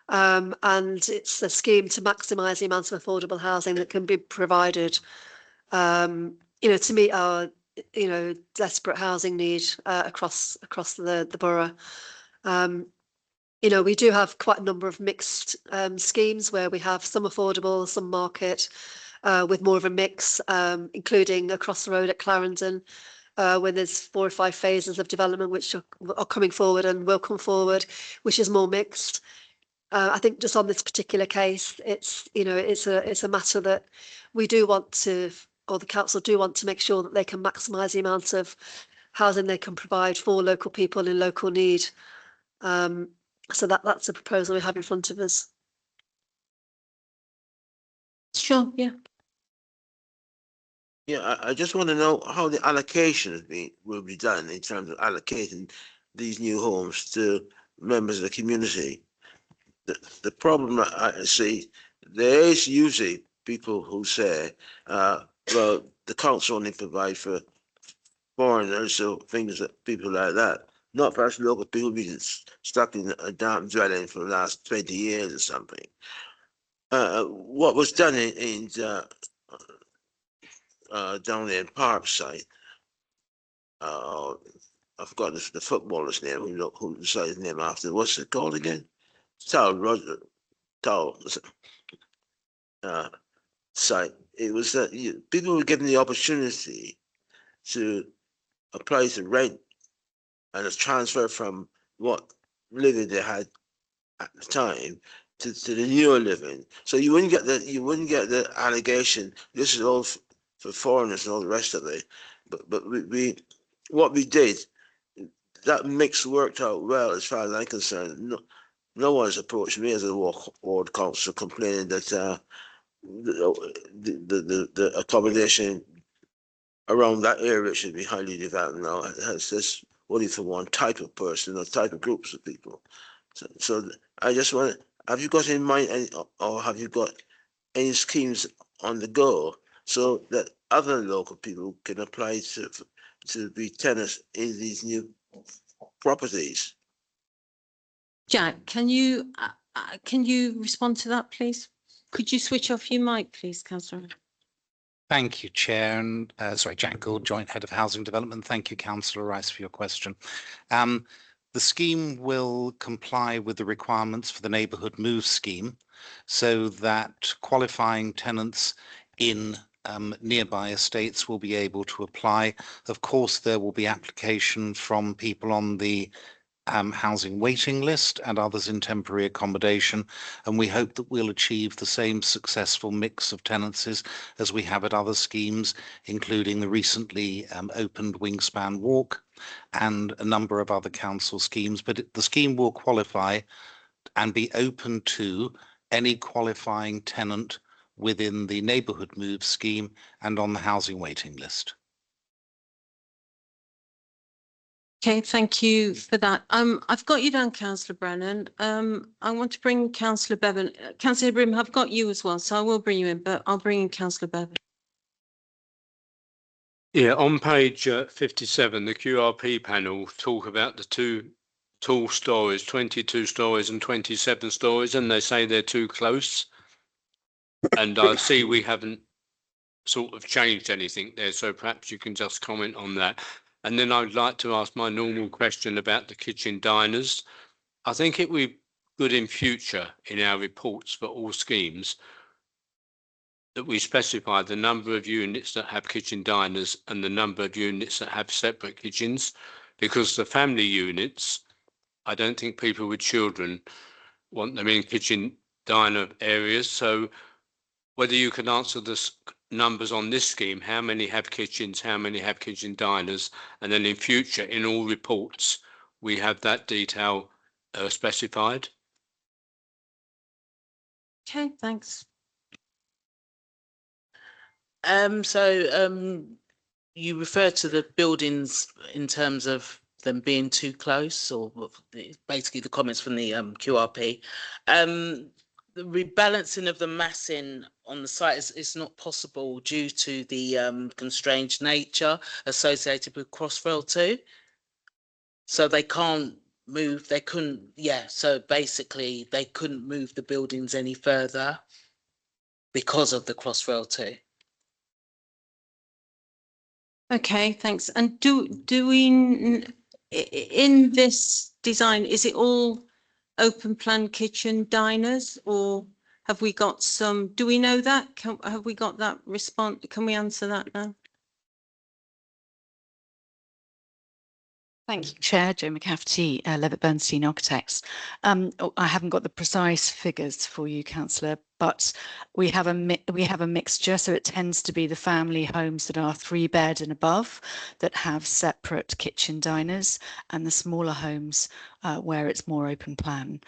and it's a scheme to maximise the amount of affordable housing that can be provided, you know, to meet our, you know, desperate housing need across the borough. You know, we do have quite a number of mixed schemes where we have some affordable, some market, with more of a mix, including across the road at Clarendon, where there's 4 or 5 phases of development which are coming forward and will come forward, which is more mixed. I think just on this particular case, it's, you know, it's a matter that we do want to, or the council do want to make sure that they can maximise the amount of housing they can provide for local people in local need. So that's a proposal we have in front of us. Sure, yeah. Yeah, I just want to know how the allocation will be done in terms of allocating these new homes to members of the community. The problem that I see, there is usually people who say, well, the council only provide for foreigners, so things that people like that. Not perhaps local people being stuck in a damp dwelling for the last 20 years or something. What was done in down there in Parkside, I forgot the footballer's name, who decided his name after. What's it called again? Roger site. It was that people were given the opportunity to apply to rent and a transfer from what living they had at the time to the newer living. So you wouldn't get the allegation this is all for foreigners and all the rest of it. But we what we did, that mix worked out well as far as I'm concerned. No one's approached me as a ward councillor complaining that the accommodation around that area should be highly developed now. It's just only for one type of person or type of groups of people. So I just want to, have you got in mind any, or have you got any schemes on the go so that other local people can apply to be tenants in these new properties? Jack, can you respond to that, please? Could you switch off your mic, please, Councillor? Thank you, Chair. And Jack Gould, Joint Head of Housing Development. Thank you, Councillor Rice, for your question. The scheme will comply with the requirements for the Neighbourhood Move Scheme, so that qualifying tenants in nearby estates will be able to apply. Of course, there will be application from people on the housing waiting list and others in temporary accommodation, and we hope that we'll achieve the same successful mix of tenancies as we have at other schemes, including the recently opened Wingspan Walk and a number of other council schemes. But the scheme will qualify and be open to any qualifying tenant within the Neighbourhood Move Scheme and on the housing waiting list. Okay, thank you for that. I've got you down, Councillor Brennan. I want to bring Councillor Bevan. Councillor Ibrahim, I've got you as well, so I will bring you in, but I'll bring in Councillor Bevan. Yeah, on page 57, the QRP panel talk about the two tall stories, 22 stories and 27 stories, and they say they're too close. And I see we haven't sort of changed anything there, so perhaps you can just comment on that. And then I'd like to ask my normal question about the kitchen diners. I think it would be good in future in our reports for all schemes that we specify the number of units that have kitchen diners and the number of units that have separate kitchens, because the family units, I don't think people with children want them in kitchen diner areas. So whether you can answer the numbers on this scheme, how many have kitchens, how many have kitchen diners, and then in future in all reports we have that detail specified. Okay, thanks. You refer to the buildings in terms of them being too close, or basically the comments from the QRP. The rebalancing of the massing on the site is not possible due to the constrained nature associated with Crossrail 2. So they can't move, so basically they couldn't move the buildings any further because of the Crossrail 2. Okay, thanks. And do we, in this design, is it all open plan kitchen diners, or have we got some, do we know that? Have we got that response? Can we answer that now? Thank you, Chair. Jo McCafferty, Levitt Bernstein Architects. I haven't got the precise figures for you, Councillor, but we have a mixture. So it tends to be the family homes that are 3-bed and above that have separate kitchen diners, and the smaller homes where it's more open plan.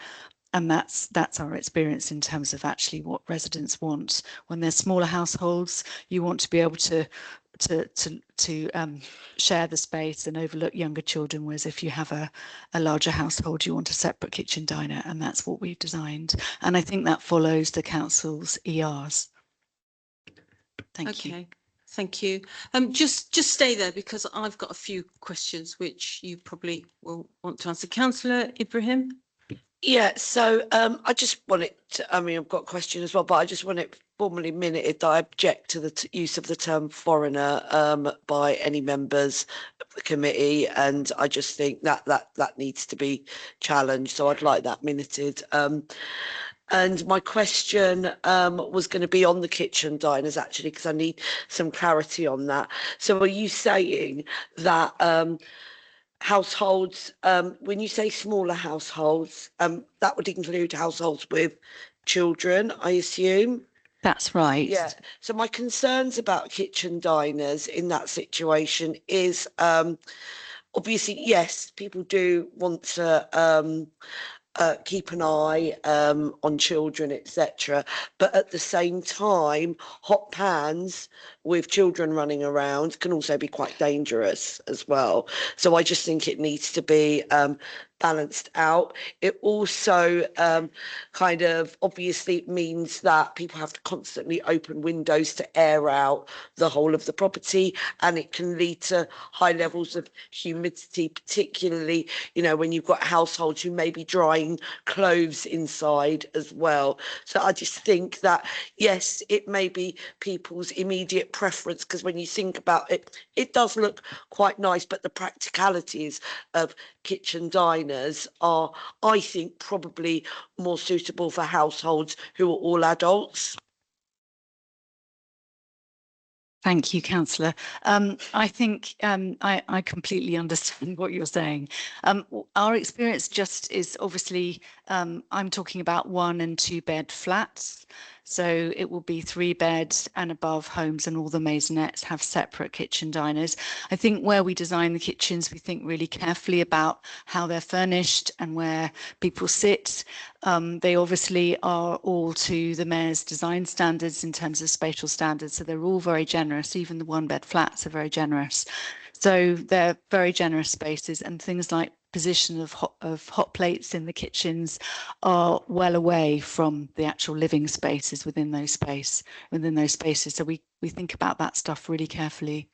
And that's our experience in terms of actually what residents want. When they're smaller households, you want to be able to share the space and overlook younger children, whereas if you have a larger household, you want a separate kitchen diner, and that's what we've designed. And I think that follows the council's ERs. Thank you. Okay, thank you. Just stay there because I've got a few questions which you probably will want to answer. Councillor Ibrahim. Yeah, so I just want it to, I mean, I've got a question as well, but I just want it formally minuted that I object to the use of the term foreigner by any members of the committee, and I just think that needs to be challenged. So I'd like that minuted. And my question was going to be on the kitchen diners actually, because I need some clarity on that. So are you saying that households, when you say smaller households, that would include households with children, I assume? That's right. Yeah. So my concerns about kitchen diners in that situation is obviously, yes, people do want to keep an eye on children, etc. But at the same time, hot pans with children running around can also be quite dangerous as well. So I just think it needs to be balanced out. It also kind of obviously means that people have to constantly open windows to air out the whole of the property, and it can lead to high levels of humidity, particularly, you know, when you've got households who may be drying clothes inside as well. So I just think that, yes, it may be people's immediate preference, because when you think about it, it does look quite nice, but the practicalities of kitchen diners are, I think, probably more suitable for households who are all adults. Thank you, Councillor. I think I completely understand what you're saying. Our experience just is obviously, I'm talking about 1 and 2 bed flats. So it will be 3 beds and above homes, and all the maisonettes have separate kitchen diners. I think where we design the kitchens, we think really carefully about how they're furnished and where people sit. They obviously are all to the Mayor's design standards in terms of spatial standards. So they're all very generous. Even the 1 bed flats are very generous. So they're very generous spaces, and things like position of hot plates in the kitchens are well away from the actual living spaces within those spaces. So we think about that stuff really carefully.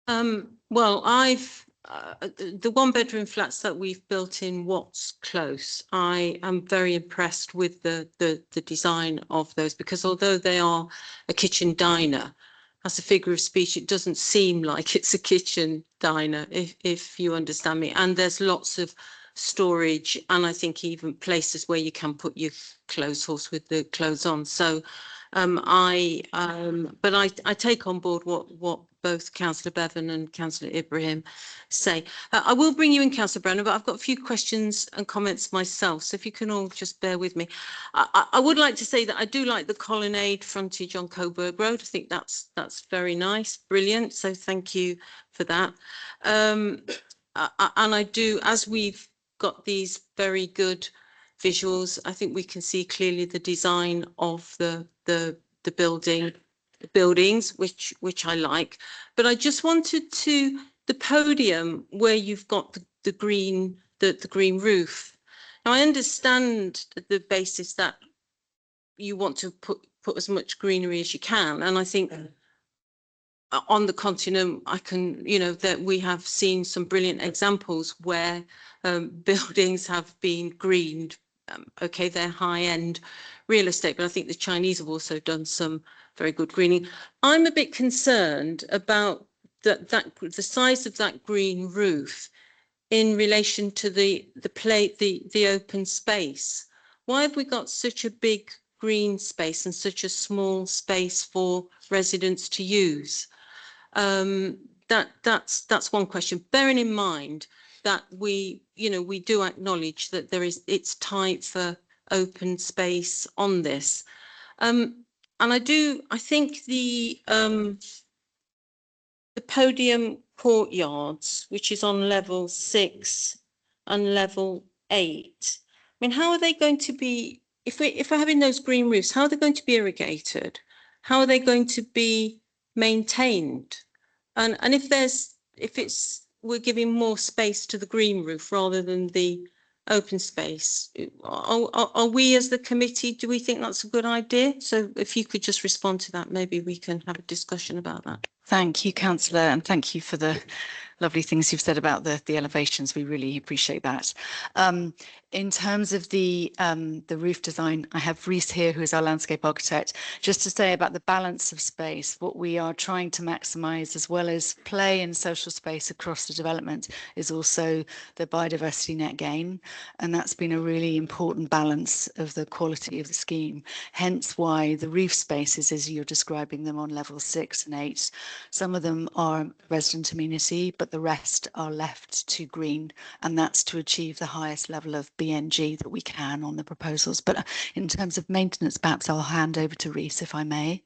Well, I've the 1-bedroom flats that we've built in Watts Close, I am very impressed with the design of those, because although they are a kitchen diner, as a figure of speech, it doesn't seem like it's a kitchen diner, if you understand me. And there's lots of storage, and I think even places where you can put your clothes horse with the clothes on. So I take on board what both Councillor Bevan and Councillor Ibrahim say. I will bring you in, Councillor Brennan, but I've got a few questions and comments myself, so if you can all just bear with me. I would like to say that I do like the colonnade frontage on Coburg Road. I think that's very nice, brilliant, so thank you for that. And I do, as we've got these very good visuals, I think we can see clearly the design of the buildings, which I like. But I just wanted to, the podium where you've got the green roof. Now I understand the basis that you want to put as much greenery as you can, and I think on the continent, I can, you know, that we have seen some brilliant examples where buildings have been greened. Okay, they're high-end real estate, but I think the Chinese have also done some very good greening. I'm a bit concerned about the size of that green roof in relation to the open space. Why have we got such a big green space and such a small space for residents to use? That's one question. Bearing in mind that we do acknowledge that it's tight for open space on this. And I think the podium courtyards, which is on level 6 and level 8. I mean, how are they going to be, if we're having those green roofs, how are they going to be irrigated? How are they going to be maintained? And if we're giving more space to the green roof rather than the open space, are we as the committee, do we think that's a good idea? So if you could just respond to that, maybe we can have a discussion about that. Thank you, councillor, and thank you for the lovely things you've said about the elevations. We really appreciate that. In terms of the roof design, I have Reese here, who is our landscape architect. Just to say about the balance of space, what we are trying to maximise, as well as play and social space across the development, is also the biodiversity net gain, and that's been a really important balance of the quality of the scheme. Hence why the roof spaces, as you're describing them on level 6 and 8, some of them are resident amenity, but the rest are left to green, and that's to achieve the highest level of BNG that we can on the proposals. But in terms of maintenance, perhaps I'll hand over to Reese, if I may.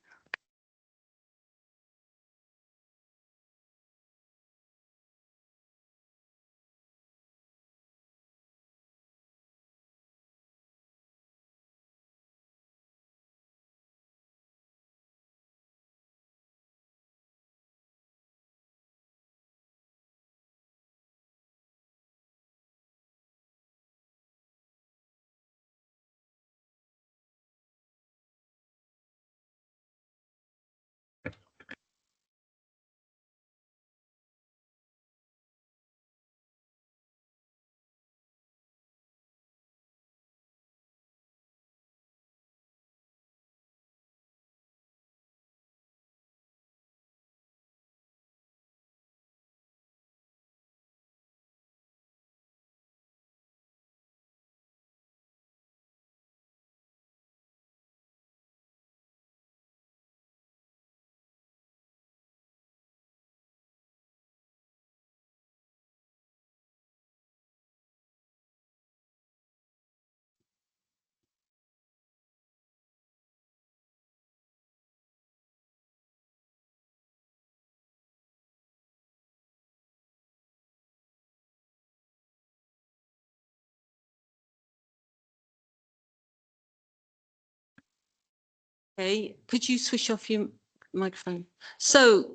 Okay, could you switch off your microphone? So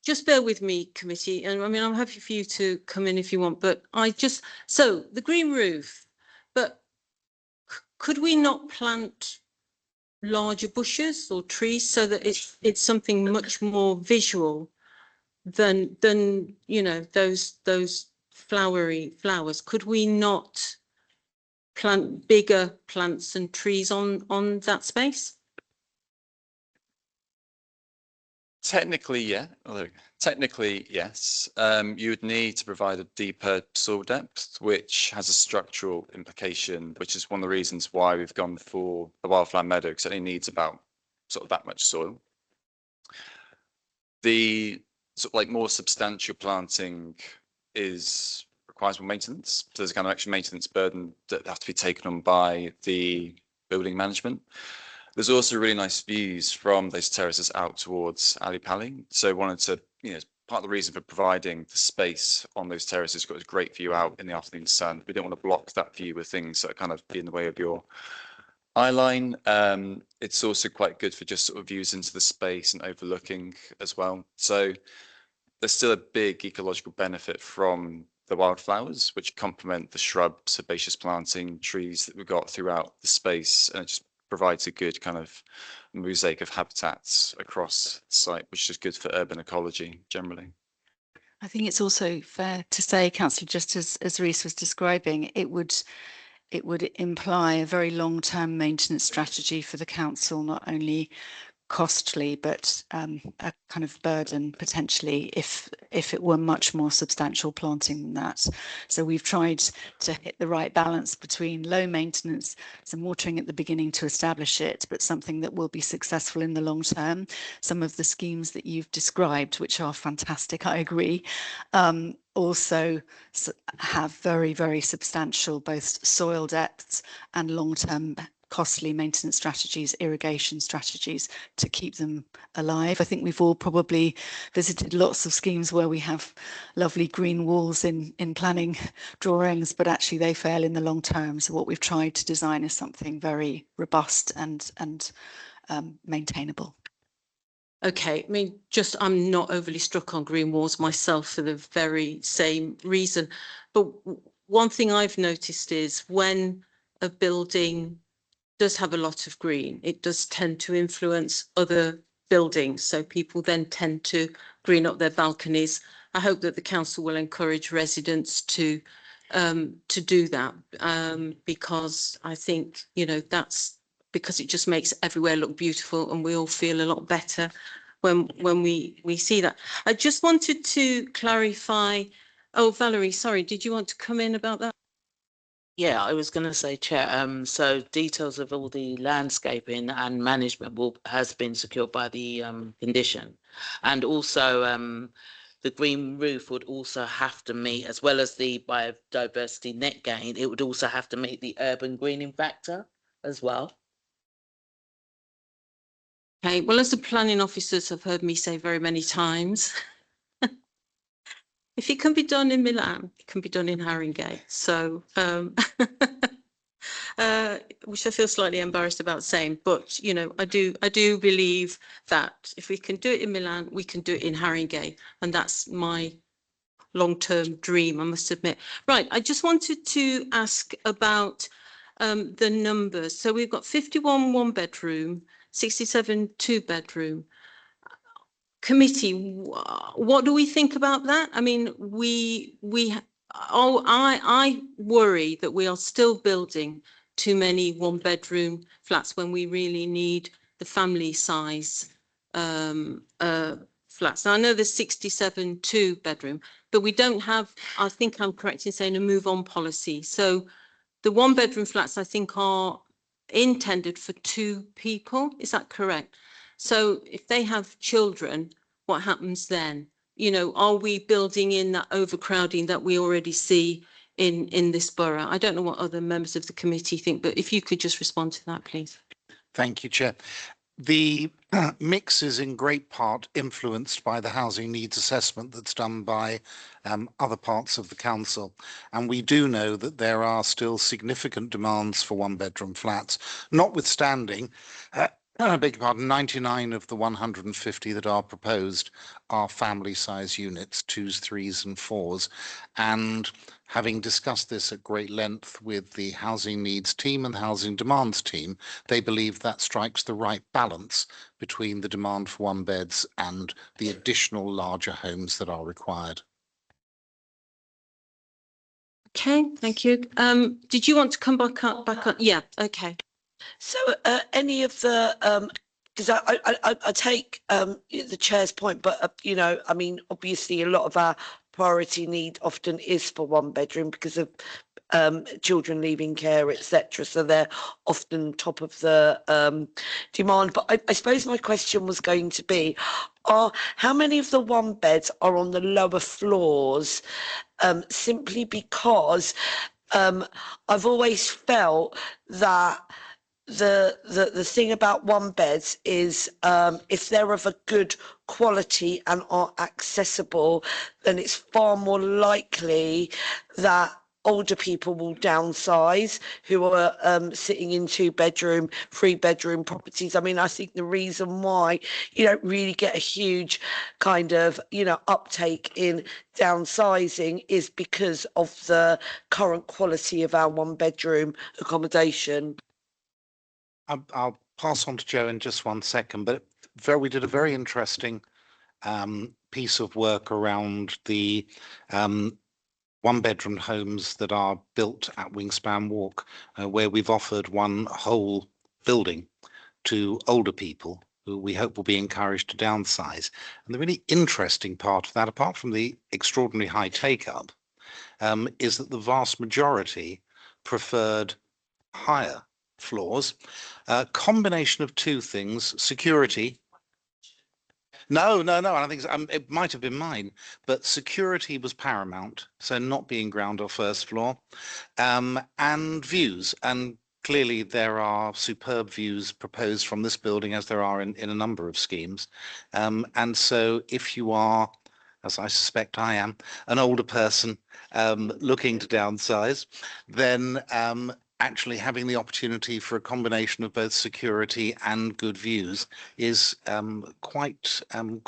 just bear with me, committee, and I mean, I'm happy for you to come in if you want, but so the green roof, but could we not plant larger bushes or trees so that it's something much more visual than you know, those flowery flowers? Could we not plant bigger plants and trees on that space? Technically, yeah. Technically, yes. You would need to provide a deeper soil depth, which has a structural implication, which is one of the reasons why we've gone for the wildflower meadow, because it only needs about sort of that much soil. The sort of like more substantial planting requires more maintenance. So there's a kind of extra maintenance burden that have to be taken on by the building management. There's also really nice views from those terraces out towards Ali Pali. So I wanted to, you know, part of the reason for providing the space on those terraces, got a great view out in the afternoon sun. We don't want to block that view with things that are kind of be in the way of your eye line. It's also quite good for just sort of views into the space and overlooking as well. So there's still a big ecological benefit from the wildflowers, which complement the shrub, herbaceous planting, trees that we've got throughout the space, and it just provides a good kind of mosaic of habitats across the site, which is good for urban ecology generally. I think it's also fair to say, councillor, just as Reese was describing, it would imply a very long-term maintenance strategy for the council, not only costly, but a kind of burden potentially if it were much more substantial planting than that. So we've tried to hit the right balance between low maintenance, some watering at the beginning to establish it, but something that will be successful in the long term. Some of the schemes that you've described, which are fantastic, I agree, also have very, very substantial both soil depths and long-term costly maintenance strategies, irrigation strategies to keep them alive. I think we've all probably visited lots of schemes where we have lovely green walls in planning drawings, but actually they fail in the long term. So what we've tried to design is something very robust and maintainable. Okay, I mean, just I'm not overly struck on green walls myself for the very same reason. But one thing I've noticed is when a building does have a lot of green, it does tend to influence other buildings. So people then tend to green up their balconies. I hope that the council will encourage residents to do that, because I think, you know, that's because it just makes everywhere look beautiful and we all feel a lot better when we see that. I just wanted to clarify. Oh, Valerie, sorry, did you want to come in about that? Yeah, I was going to say, Chair, so details of all the landscaping and management has been secured by the condition. And also the green roof would also have to meet, as well as the biodiversity net gain, it would also have to meet the urban greening factor as well. Okay, well, as the planning officers have heard me say very many times, if it can be done in Milan, it can be done in Haringey. So, which I feel slightly embarrassed about saying, but you know, I do believe that if we can do it in Milan, we can do it in Haringey, and that's my long-term dream, I must admit. Right, I just wanted to ask about the numbers. So we've got 51 one-bedroom, 67 two-bedroom. Committee, what do we think about that? I mean, I worry that we are still building too many one-bedroom flats when we really need the family size flats. Now, I know there's 67 two-bedroom, but we don't have, I think I'm correct in saying, a move-on policy. So the one-bedroom flats, I think, are intended for 2 people. Is that correct? So if they have children, what happens then? You know, are we building in that overcrowding that we already see in this borough? I don't know what other members of the committee think, but if you could just respond to that, please. Thank you, Chair. The mix is in great part influenced by the housing needs assessment that's done by other parts of the council. And we do know that there are still significant demands for one-bedroom flats, notwithstanding, I beg your pardon, 99 of the 150 that are proposed are family size units, 2s, 3s and 4s. And having discussed this at great length with the housing needs team and the housing demands team, they believe that strikes the right balance between the demand for one beds and the additional larger homes that are required. Okay, thank you. Did you want to come back up? Yeah, okay. So any of the because I take the chair's point, but you know, I mean, obviously a lot of our priority need often is for one bedroom because of children leaving care, etc. So they're often top of the demand. But I suppose my question was going to be, how many of the one beds are on the lower floors? Simply because I've always felt that the thing about one beds is if they're of a good quality and are accessible, then it's far more likely that older people will downsize who are sitting in 2-bedroom, 3-bedroom properties. I mean, I think the reason why you don't really get a huge kind of, you know, uptake in downsizing is because of the current quality of our 1-bedroom accommodation. I'll pass on to Joe in just one second, but we did a very interesting piece of work around the one-bedroom homes that are built at Wingspan Walk, where we've offered one whole building to older people who we hope will be encouraged to downsize. And the really interesting part of that, apart from the extraordinarily high take-up, is that the vast majority preferred higher floors. A combination of 2 things: security. No, I don't think so. It might have been mine, but security was paramount, so not being ground or first floor, and views. And clearly there are superb views proposed from this building, as there are in a number of schemes. And so if you are, as I suspect I am, an older person looking to downsize, then actually having the opportunity for a combination of both security and good views is quite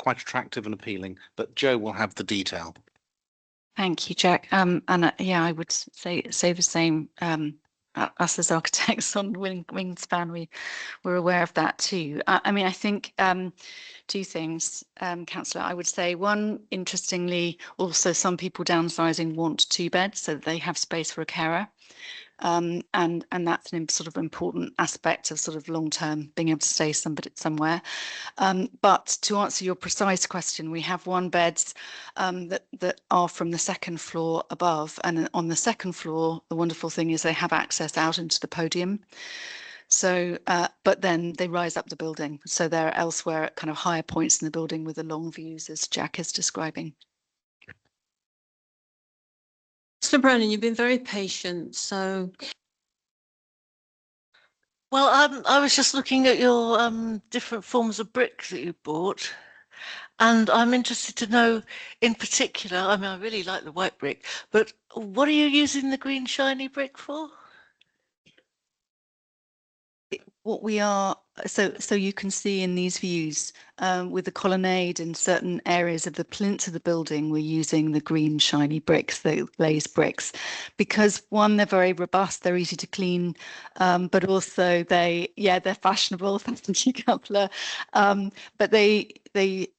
attractive and appealing. But Joe will have the detail. Thank you, Jack. Yeah, I would say the same. Us as architects on Wingspan, we're aware of that too. I mean, I think two things, Councillor. I would say one, interestingly, also some people downsizing want 2 beds so that they have space for a carer. And that's an sort of important aspect of sort of long-term being able to stay somewhere. But to answer your precise question, we have 1 beds that are from the 2nd floor above, and on the 2nd floor, the wonderful thing is they have access out into the podium. So, but then they rise up the building, so they're elsewhere at kind of higher points in the building with the long views, as Jack is describing. Mr. Brennan, you've been very patient, so. Well, I was just looking at your different forms of bricks that you bought, and I'm interested to know in particular, I mean, I really like the white brick, but what are you using the green shiny brick for? What we are, so you can see in these views with the colonnade in certain areas of the plinth of the building, we're using the green shiny bricks, the glazed bricks, because one, they're very robust, they're easy to clean, but also they're fashionable. Thank you, Councillor. But they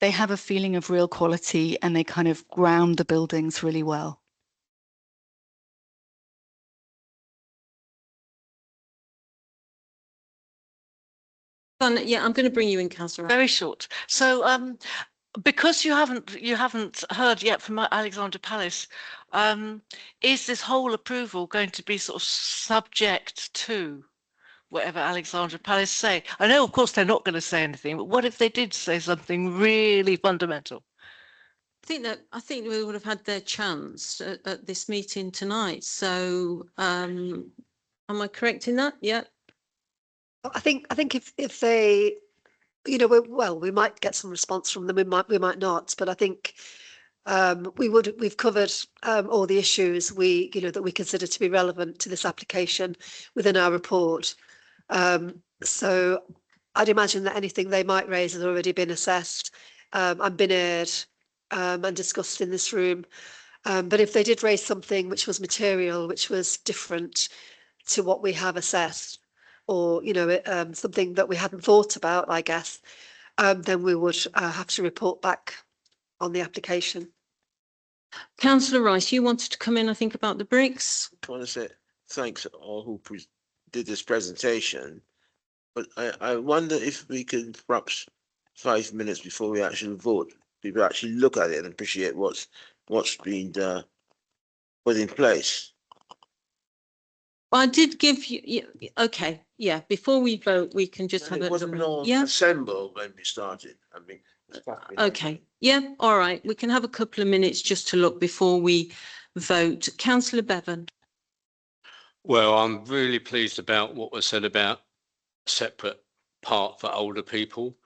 have a feeling of real quality, and they kind of ground the buildings really well. Yeah, I'm going to bring you in, Councillor. Very short. So, because you haven't heard yet from Alexandra Palace, is this whole approval going to be sort of subject to whatever Alexandra Palace say? I know, of course, they're not going to say anything, but what if they did say something really fundamental? I think we would have had their chance at this meeting tonight. So, am I correct in that? Yeah. I think if they, you know, we might get some response from them. We might not. But I think we've covered all the issues that we consider to be relevant to this application within our report. So I'd imagine that anything they might raise has already been assessed and been aired and discussed in this room. But if they did raise something which was material, which was different to what we have assessed, or something that we hadn't thought about, I guess, then we would have to report back on the application. Councillor Rice, you wanted to come in, I think, about the bricks. I want to say thanks to all who did this presentation, but I wonder if we could perhaps 5 minutes before we actually vote, people actually look at it and appreciate what's been put in place. I did give you, okay, yeah, before we vote, we can just have It wasn't all assembled when we started. I mean, Okay, yeah, all right. We can have a couple of minutes just to look before we vote. Councillor Bevan. Well, I'm really pleased about what was said about a separate part for older people,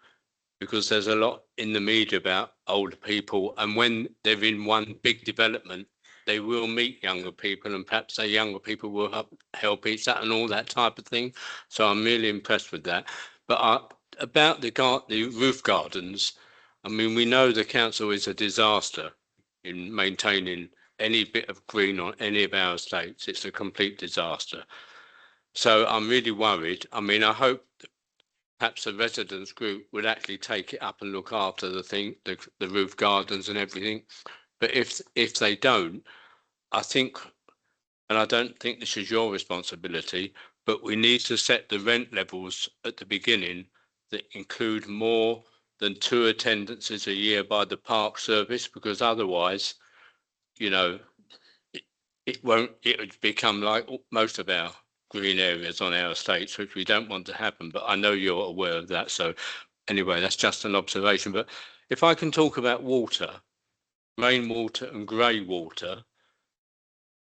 because there's a lot in the media about older people, and when they're in one big development, they will meet younger people, and perhaps the younger people will help each other and all that type of thing. So I'm really impressed with that. But about the roof gardens, I mean, we know the council is a disaster in maintaining any bit of green on any of our estates. It's a complete disaster. So I'm really worried. I mean, I hope perhaps the residents group would actually take it up and look after the roof gardens and everything. But if they don't, I think, and I don't think this is your responsibility, but we need to set the rent levels at the beginning that include more than 2 attendances a year by the park service, because otherwise, it would become like most of our green areas on our estates, which we don't want to happen. But I know you're aware of that. So anyway, that's just an observation. But if I can talk about water, rainwater and grey water,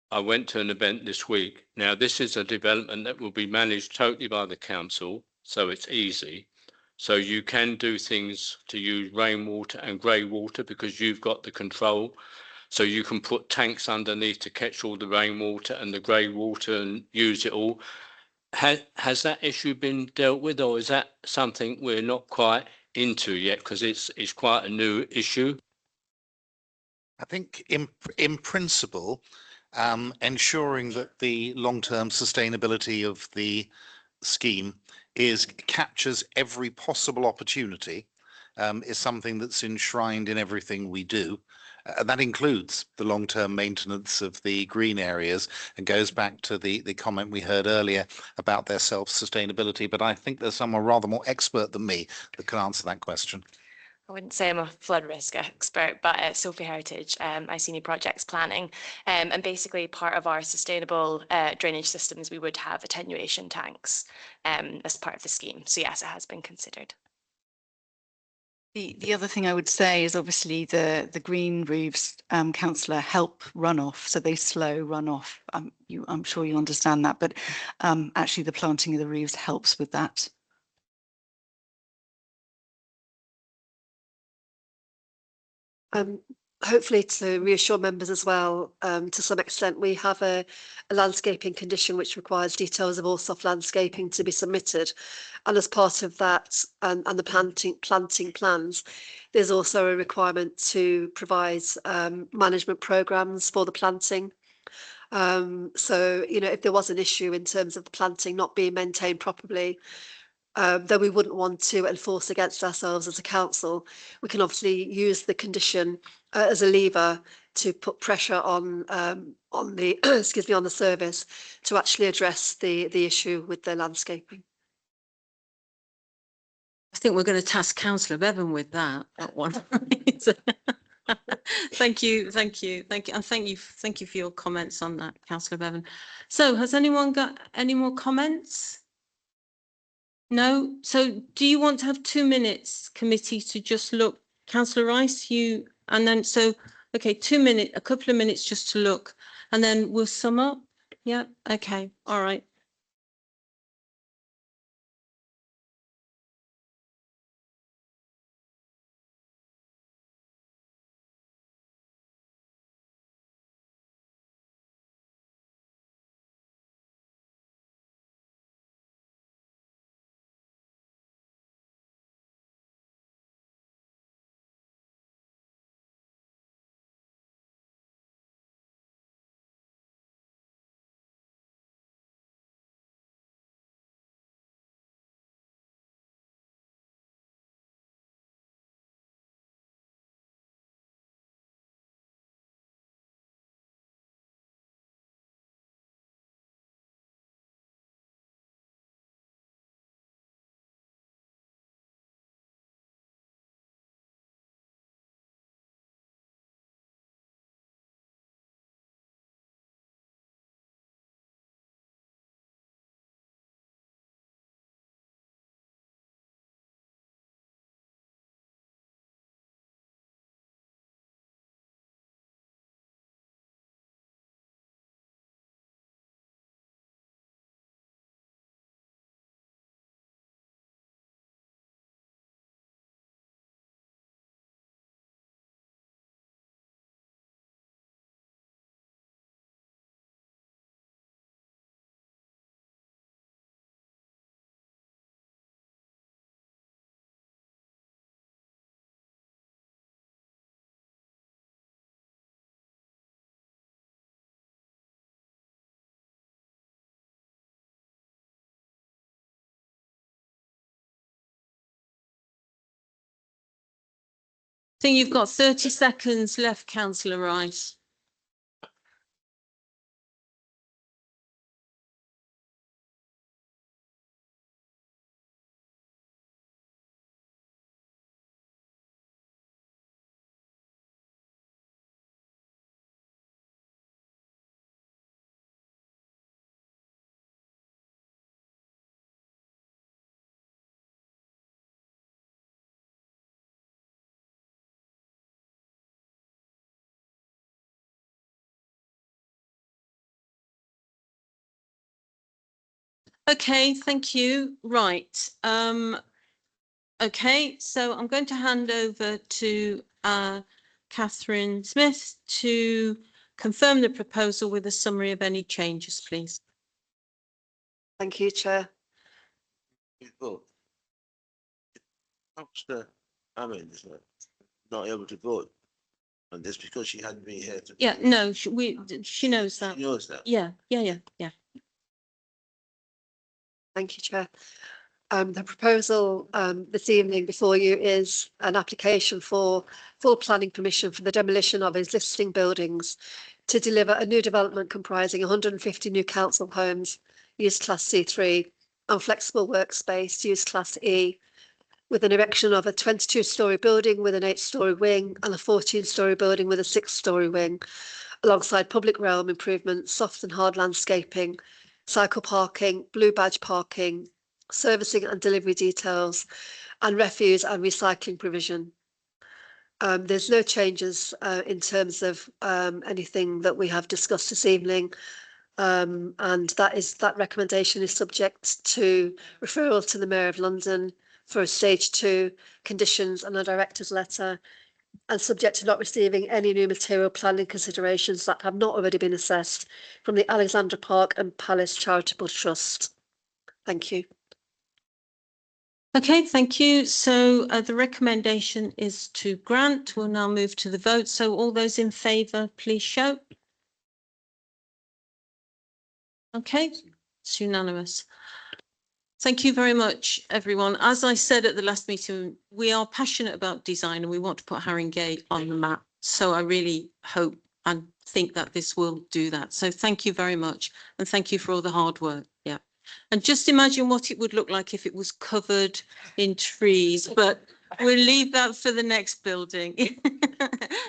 I went to an event this week. Now, this is a development that will be managed totally by the council, so it's easy. So you can do things to use rainwater and grey water because you've got the control. so you can put tanks underneath to catch all the rainwater and the grey water and use it all. Has that issue been dealt with, or is that something we're not quite into yet, because it's quite a new issue? I think in principle, ensuring that the long-term sustainability of the scheme captures every possible opportunity is something that's enshrined in everything we do. That includes the long-term maintenance of the green areas and goes back to the comment we heard earlier about their self-sustainability. But I think there's someone rather more expert than me that can answer that question. I wouldn't say I'm a flood risk expert, but at Sophie Heritage, I see projects planning, and basically part of our sustainable drainage systems, we would have attenuation tanks as part of the scheme. So yes, it has been considered. The other thing I would say is obviously the green roofs, councillor, help runoff, so they slow runoff. I'm sure you understand that, but actually the planting of the roofs helps with that. Hopefully to reassure members as well, to some extent, we have a landscaping condition which requires details of all soft landscaping to be submitted. And as part of that and the planting plans, there's also a requirement to provide management programmes for the planting. So, you know, if there was an issue in terms of the planting not being maintained properly, then we wouldn't want to enforce against ourselves as a council. We can obviously use the condition as a lever to put pressure on the excuse me, on the service to actually address the issue with the landscaping. I think we're going to task Councillor Bevan with that one. Thank you, and thank you for your comments on that, Councillor Bevan. So, has anyone got any more comments? No. So, do you want to have 2 minutes, committee, to just look, Councillor Rice, you, and then okay, 2 minutes, a couple of minutes just to look, and then we'll sum up. Yeah. Okay. All right. I think you've got 30 seconds left, Councillor Rice. Okay, thank you. Right. Okay, so I'm going to hand over to Catherine Smith to confirm the proposal with a summary of any changes, please. Thank you, Chair. You vote. Councillor Hammond is not able to vote on this because she hadn't been here to. Yeah, no, she knows that. She knows that. Yeah. Thank you, Chair. The proposal this evening before you is an application for full planning permission for the demolition of existing buildings to deliver a new development comprising 150 new council homes, use class C3, and flexible workspace, use class E, with an erection of a 22-storey building with an 8-storey wing and a 14-storey building with a 6-storey wing, alongside public realm improvements, soft and hard landscaping, cycle parking, blue badge parking, servicing and delivery details, and refuse and recycling provision. There's no changes in terms of anything that we have discussed this evening. And that recommendation is subject to referral to the Mayor of London for a stage 2 conditions and a director's letter, and subject to not receiving any new material planning considerations that have not already been assessed from the Alexandra Park and Palace Charitable Trust. Thank you. Okay, thank you. So the recommendation is to grant. We'll now move to the vote. So all those in favour, please show. Okay, it's unanimous. Thank you very much, everyone. As I said at the last meeting, we are passionate about design and we want to put Haringey on the map. So I really hope and think that this will do that. So thank you very much. And thank you for all the hard work. Yeah. And just imagine what it would look like if it was covered in trees, but we'll leave that for the next building.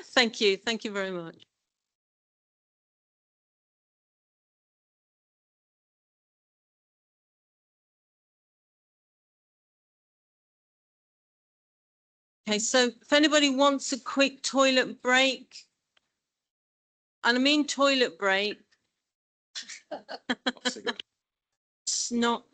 Thank you. Thank you very much. Okay, so if anybody wants a quick toilet break, and I mean toilet break, it's not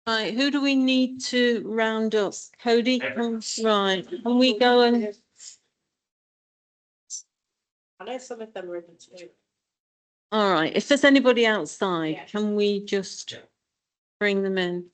Right, who do we need to round up? Cody, right, can we go and, I know some of them are in the all right, if there's anybody outside, can we just bring them in?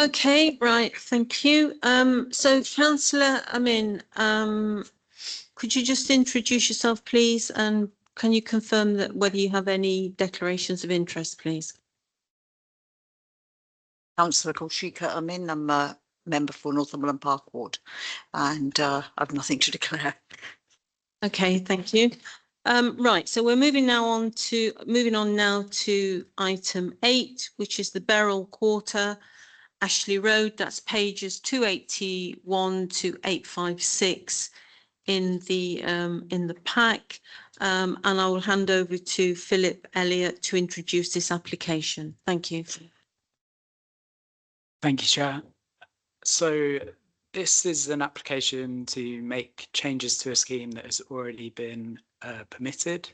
Okay, right, thank you. So councillor Amin, could you just introduce yourself, please? And can you confirm that whether you have any declarations of interest, please? Councillor Kaushika Amin, I'm a member for Northumberland Park Ward and I've nothing to declare. Okay, thank you. Right, so we're moving on now to item 8, which is the Beryl Quarter, Ashley Road. That's pages 281 to 856 in the pack. And I will hand over to Philip Elliott to introduce this application. Thank you. Thank you, Chair. So this is an application to make changes to a scheme that has already been permitted.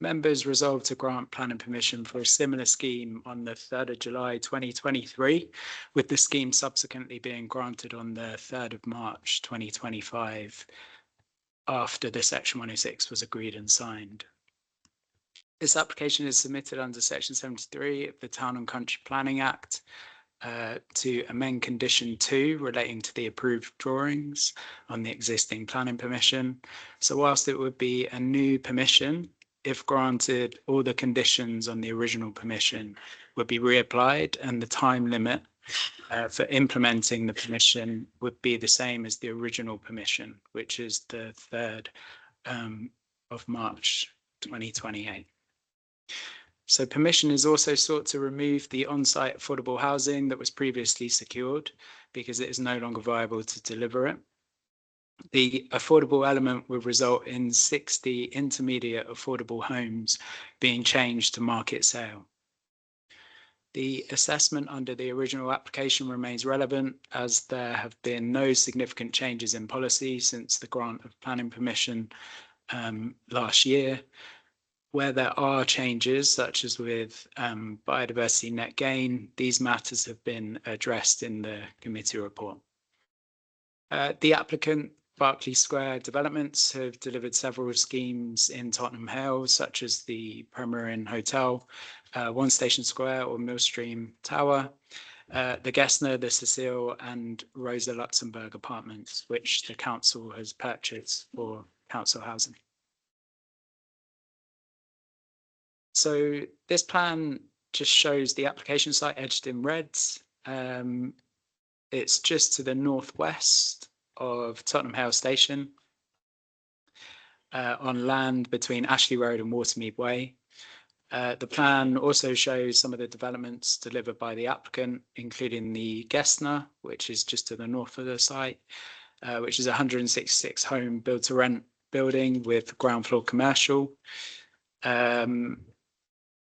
Members resolved to grant planning permission for a similar scheme on the 3rd of July 2023, with the scheme subsequently being granted on the 3rd of March 2025 after the Section 106 was agreed and signed. This application is submitted under Section 73 of the Town and Country Planning Act to amend Condition 2 relating to the approved drawings on the existing planning permission. So whilst it would be a new permission, if granted, all the conditions on the original permission would be reapplied, and the time limit for implementing the permission would be the same as the original permission, which is the 3rd of March 2028. So permission is also sought to remove the on-site affordable housing that was previously secured because it is no longer viable to deliver it. The affordable element would result in 60 intermediate affordable homes being changed to market sale. The assessment under the original application remains relevant as there have been no significant changes in policy since the grant of planning permission last year. Where there are changes, such as with biodiversity net gain, these matters have been addressed in the committee report. The applicant, Berkeley Square Developments, have delivered several schemes in Tottenham Hale, such as the Premier Inn Hotel, One Station Square or Millstream Tower, the Gessner, the Cecile and Rosa Luxembourg Apartments, which the council has purchased for council housing. So this plan just shows the application site edged in red. It's just to the northwest of Tottenham Hale Station on land between Ashley Road and Watermead Way. The plan also shows some of the developments delivered by the applicant, including the Gessner, which is just to the north of the site, which is a 166 home build to rent building with ground floor commercial.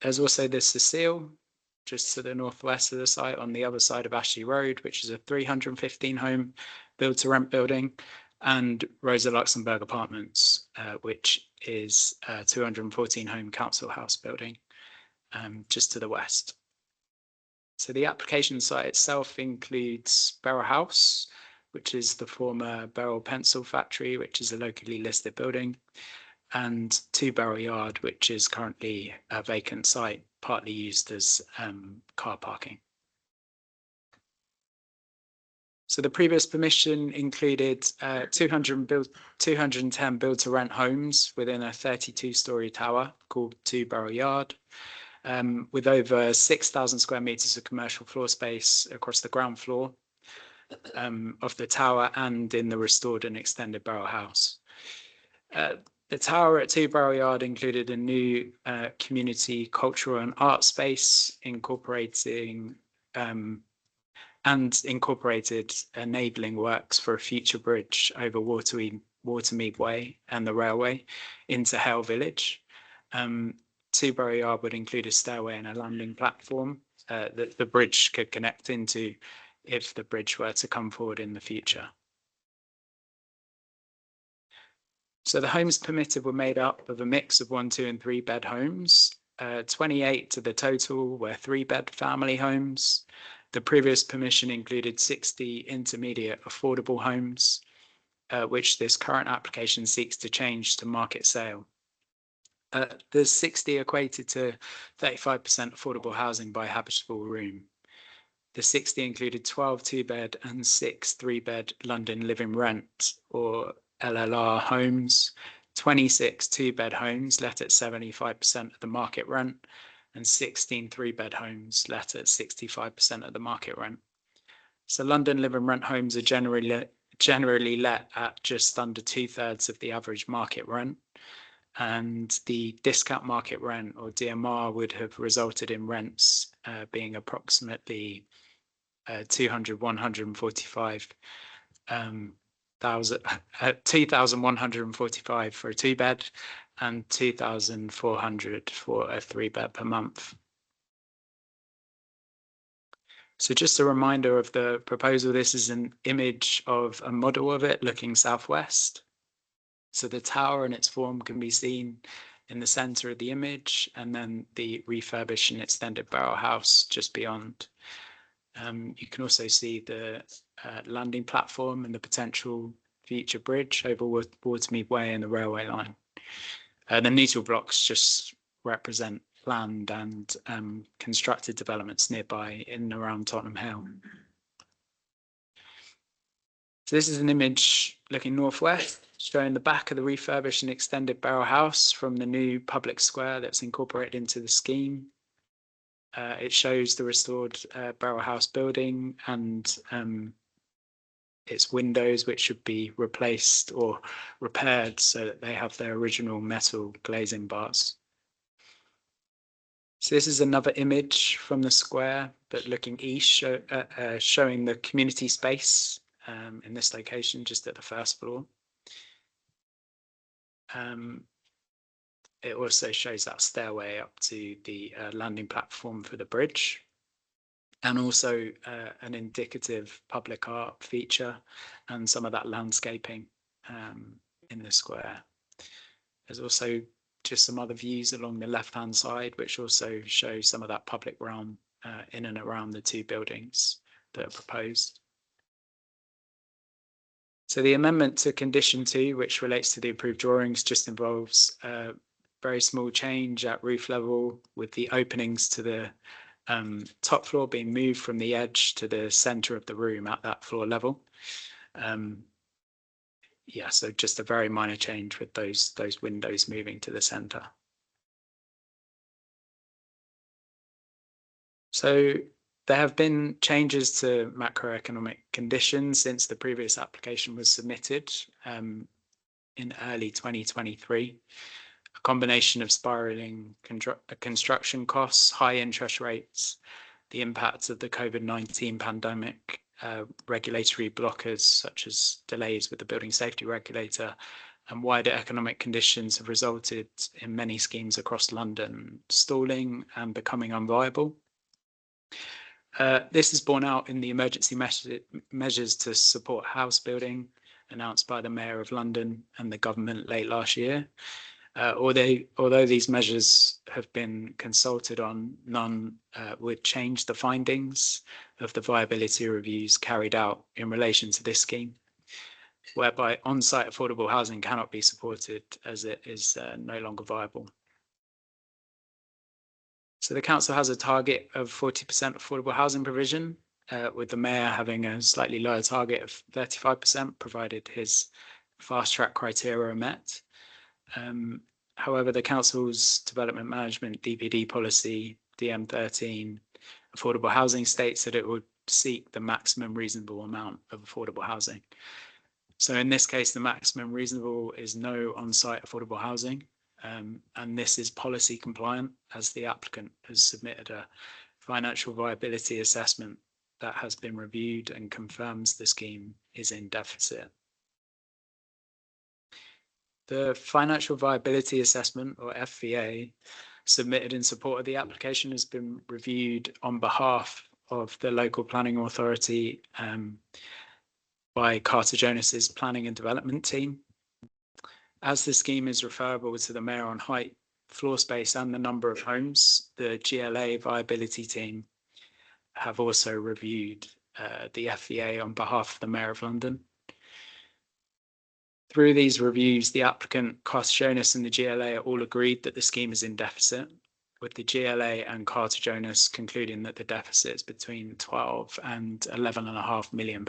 There's also the Cecile, just to the northwest of the site on the other side of Ashley Road, which is a 315 home build to rent building, and Rosa Luxembourg Apartments, which is a 214 home council house building, just to the west. So the application site itself includes Beryl House, which is the former Beryl Pencil Factory, which is a locally listed building, and Two Barrel Yard, which is currently a vacant site, partly used as car parking. So the previous permission included 210 build to rent homes within a 32-storey tower called Two Barrel Yard, with over 6,000 square meters of commercial floor space across the ground floor of the tower and in the restored and extended Beryl House. The tower at Two Barrel Yard included a new community, cultural and art space, incorporated enabling works for a future bridge over Watermead Way and the railway into Hale Village. Two Barrel Yard would include a stairway and a landing platform that the bridge could connect into if the bridge were to come forward in the future. So the homes permitted were made up of a mix of 1, 2 and 3 bed homes. 28 to the total were 3-bed family homes. The previous permission included 60 intermediate affordable homes, which this current application seeks to change to market sale. The 60 equated to 35% affordable housing by habitable room. The 60 included 12 2-bed and 6 3-bed London Living Rent or LLR homes, 26 2-bed homes let at 75% of the market rent, and 16 3-bed homes let at 65% of the market rent. So London Living Rent homes are generally let at just under 2/3 of the average market rent, and the discount market rent or DMR would have resulted in rents being approximately 2,145 for a 2-bed and 2,400 for a 3-bed per month. So just a reminder of the proposal, this is an image of a model of it looking southwest. So the tower in its form can be seen in the center of the image, and then the refurbished and extended Beryl House just beyond. You can also see the landing platform and the potential future bridge over Watermead Way and the railway line. The neutral blocks just represent planned and constructed developments nearby in and around Tottenham Hale. So this is an image looking northwest, showing the back of the refurbished and extended Beryl House from the new public square that's incorporated into the scheme. It shows the restored Beryl House building and its windows, which should be replaced or repaired so that they have their original metal glazing bars. So this is another image from the square, but looking east, showing the community space in this location, just at the first floor. It also shows that stairway up to the landing platform for the bridge. and also an indicative public art feature and some of that landscaping in the square. There's also just some other views along the left-hand side, which also show some of that public realm in and around the two buildings that are proposed. So the amendment to condition 2, which relates to the approved drawings, just involves a very small change at roof level, with the openings to the top floor being moved from the edge to the center of the room at that floor level. Yeah, so just a very minor change with those windows moving to the center. So there have been changes to macroeconomic conditions since the previous application was submitted in early 2023. A combination of spiraling construction costs, high interest rates, the impacts of the COVID-19 pandemic, regulatory blockers such as delays with the building safety regulator, and wider economic conditions have resulted in many schemes across London stalling and becoming unviable. This is borne out in the emergency measures to support house building announced by the Mayor of London and the government late last year. Although these measures have been consulted on, none would change the findings of the viability reviews carried out in relation to this scheme, whereby on-site affordable housing cannot be supported as it is no longer viable. So the council has a target of 40% affordable housing provision, with the mayor having a slightly lower target of 35%, provided his fast track criteria are met. However, the council's development management DPD policy, DM13, affordable housing states that it would seek the maximum reasonable amount of affordable housing. So in this case, the maximum reasonable is no on-site affordable housing. And this is policy compliant, as the applicant has submitted a financial viability assessment that has been reviewed and confirms the scheme is in deficit. The financial viability assessment, or FVA, submitted in support of the application has been reviewed on behalf of the local planning authority by Carter Jonas's planning and development team. As the scheme is referable to the mayor on height, floor space and the number of homes, the GLA viability team have also reviewed the FVA on behalf of the Mayor of London. Through these reviews, the applicant, Carter Jonas, and the GLA are all agreed that the scheme is in deficit, with the GLA and Carter Jonas concluding that the deficit is between 12 and £11.5 million.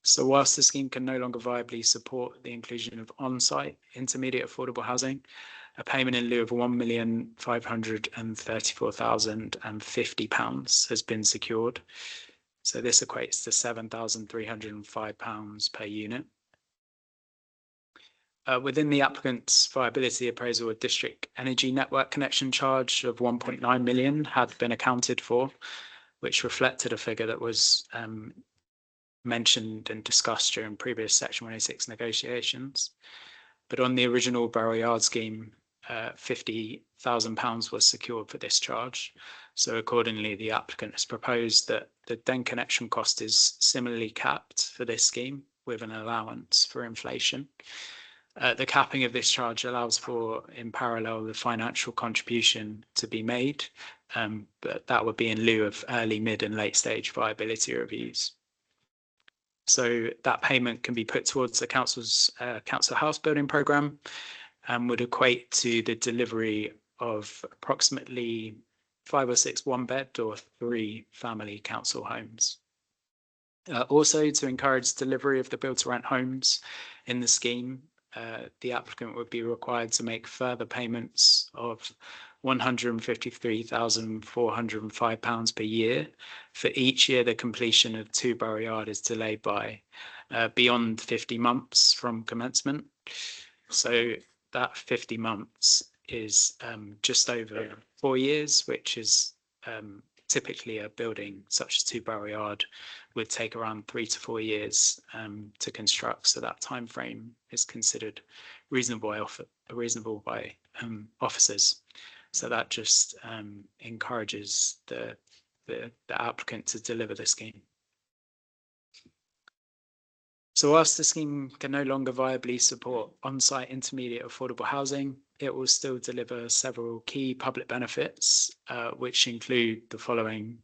So whilst the scheme can no longer viably support the inclusion of on-site intermediate affordable housing, a payment in lieu of £1,534,050 has been secured. So this equates to £7,305 per unit. Within the applicant's viability appraisal, a district energy network connection charge of 1.9 million had been accounted for, which reflected a figure that was mentioned and discussed during previous Section 106 negotiations. But on the original Barrow Yard scheme, £50,000 was secured for this charge. So accordingly, the applicant has proposed that the then connection cost is similarly capped for this scheme with an allowance for inflation. The capping of this charge allows for, in parallel, the financial contribution to be made, but that would be in lieu of early, mid and late stage viability reviews. So that payment can be put towards the council's council house building programme and would equate to the delivery of approximately 5 or 6 one-bed or 3 family council homes. Also, to encourage delivery of the build-to-rent homes in the scheme, the applicant would be required to make further payments of £153,405 per year for each year the completion of 2 Barrow Yard is delayed by beyond 50 months from commencement. So that 50 months is just over 4 years, which is typically a building such as 2 Barrow Yard would take around 3 to 4 years to construct. So that time frame is considered reasonable by officers. So that just encourages the the applicant to deliver the scheme. So whilst the scheme can no longer viably support on-site intermediate affordable housing, it will still deliver several key public benefits, which include the following: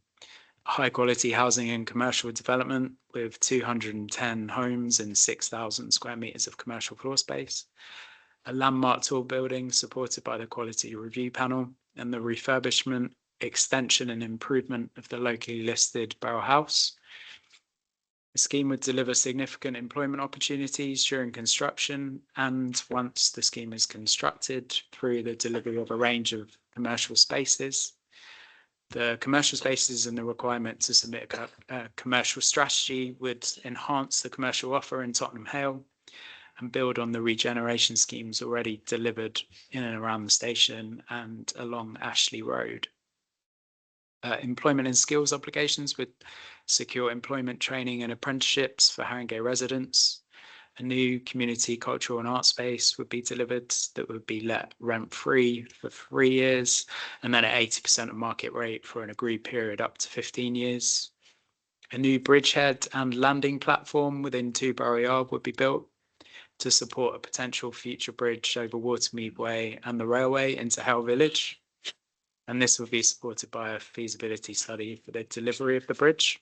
high quality housing and commercial development with 210 homes and 6,000 square meters of commercial floor space, a landmark tall building supported by the Quality Review Panel, and the refurbishment, extension and improvement of the locally listed Borough House. The scheme would deliver significant employment opportunities during construction and once the scheme is constructed through the delivery of a range of commercial spaces. The commercial spaces and the requirement to submit a commercial strategy would enhance the commercial offer in Tottenham Hale and build on the regeneration schemes already delivered in and around the station and along Ashley Road. Employment and skills obligations would secure employment training and apprenticeships for Haringey residents. A new community cultural and art space would be delivered that would be let rent-free for 3 years and then at 80% of market rate for an agreed period up to 15 years. A new bridgehead and landing platform within Two Borough Yard would be built to support a potential future bridge over Watermead Way and the railway into Hale Village. And this will be supported by a feasibility study for the delivery of the bridge.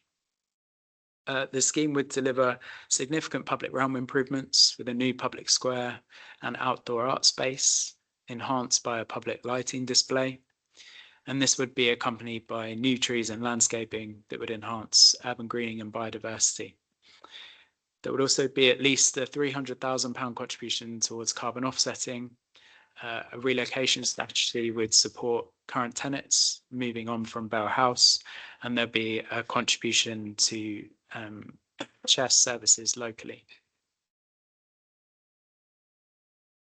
The scheme would deliver significant public realm improvements with a new public square and outdoor art space, enhanced by a public lighting display. And this would be accompanied by new trees and landscaping that would enhance urban greening and biodiversity. There would also be at least a £300,000 contribution towards carbon offsetting. A relocation strategy would support current tenants moving on from Borough House, and there'll be a contribution to chess services locally.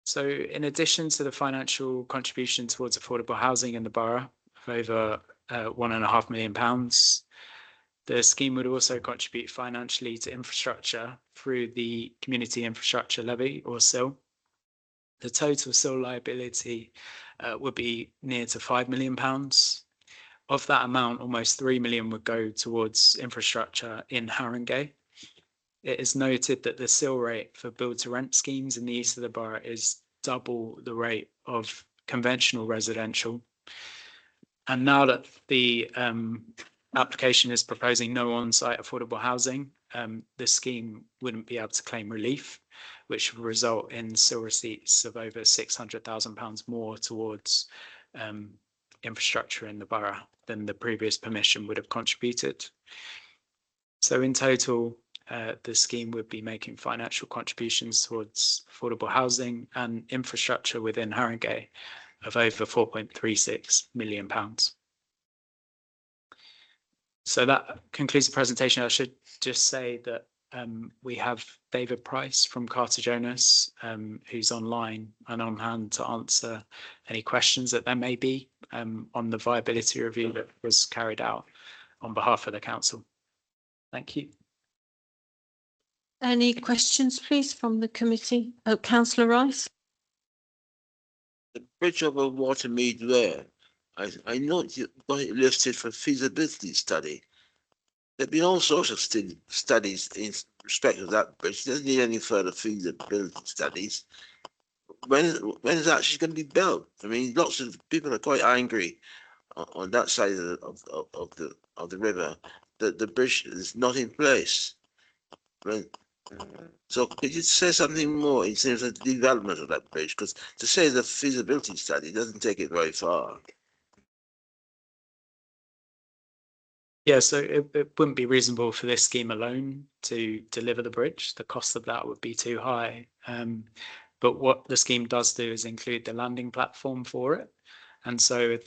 So in addition to the financial contribution towards affordable housing in the borough of over £1.5 million, the scheme would also contribute financially to infrastructure through the Community Infrastructure Levy, or CIL. The total CIL liability would be near to £5 million. Of that amount, almost £3 million would go towards infrastructure in Haringey. It is noted that the CIL rate for build-to-rent schemes in the east of the borough is double the rate of conventional residential. And now that the application is proposing no on-site affordable housing, the scheme wouldn't be able to claim relief, which would result in CIL receipts of over £600,000 more towards infrastructure in the borough than the previous permission would have contributed. So in total, the scheme would be making financial contributions towards affordable housing and infrastructure within Haringey of over £4.36 million. So that concludes the presentation. I should just say that we have David Price from Carter Jonas, who's online and on hand to answer any questions that there may be on the viability review that was carried out on behalf of the council. Thank you. Any questions, please, from the committee? Oh, Councillor Rice. The bridge over Watermead Way, I note you got it listed for feasibility study. There've been all sorts of studies in respect of that bridge. It doesn't need any further feasibility studies. When is it actually going to be built? I mean, lots of people are quite angry on that side of the river that the bridge is not in place. So could you say something more in terms of the development of that bridge? Because to say the feasibility study doesn't take it very far. Yeah, so it wouldn't be reasonable for this scheme alone to deliver the bridge. The cost of that would be too high. But what the scheme does do is include the landing platform for it. And so if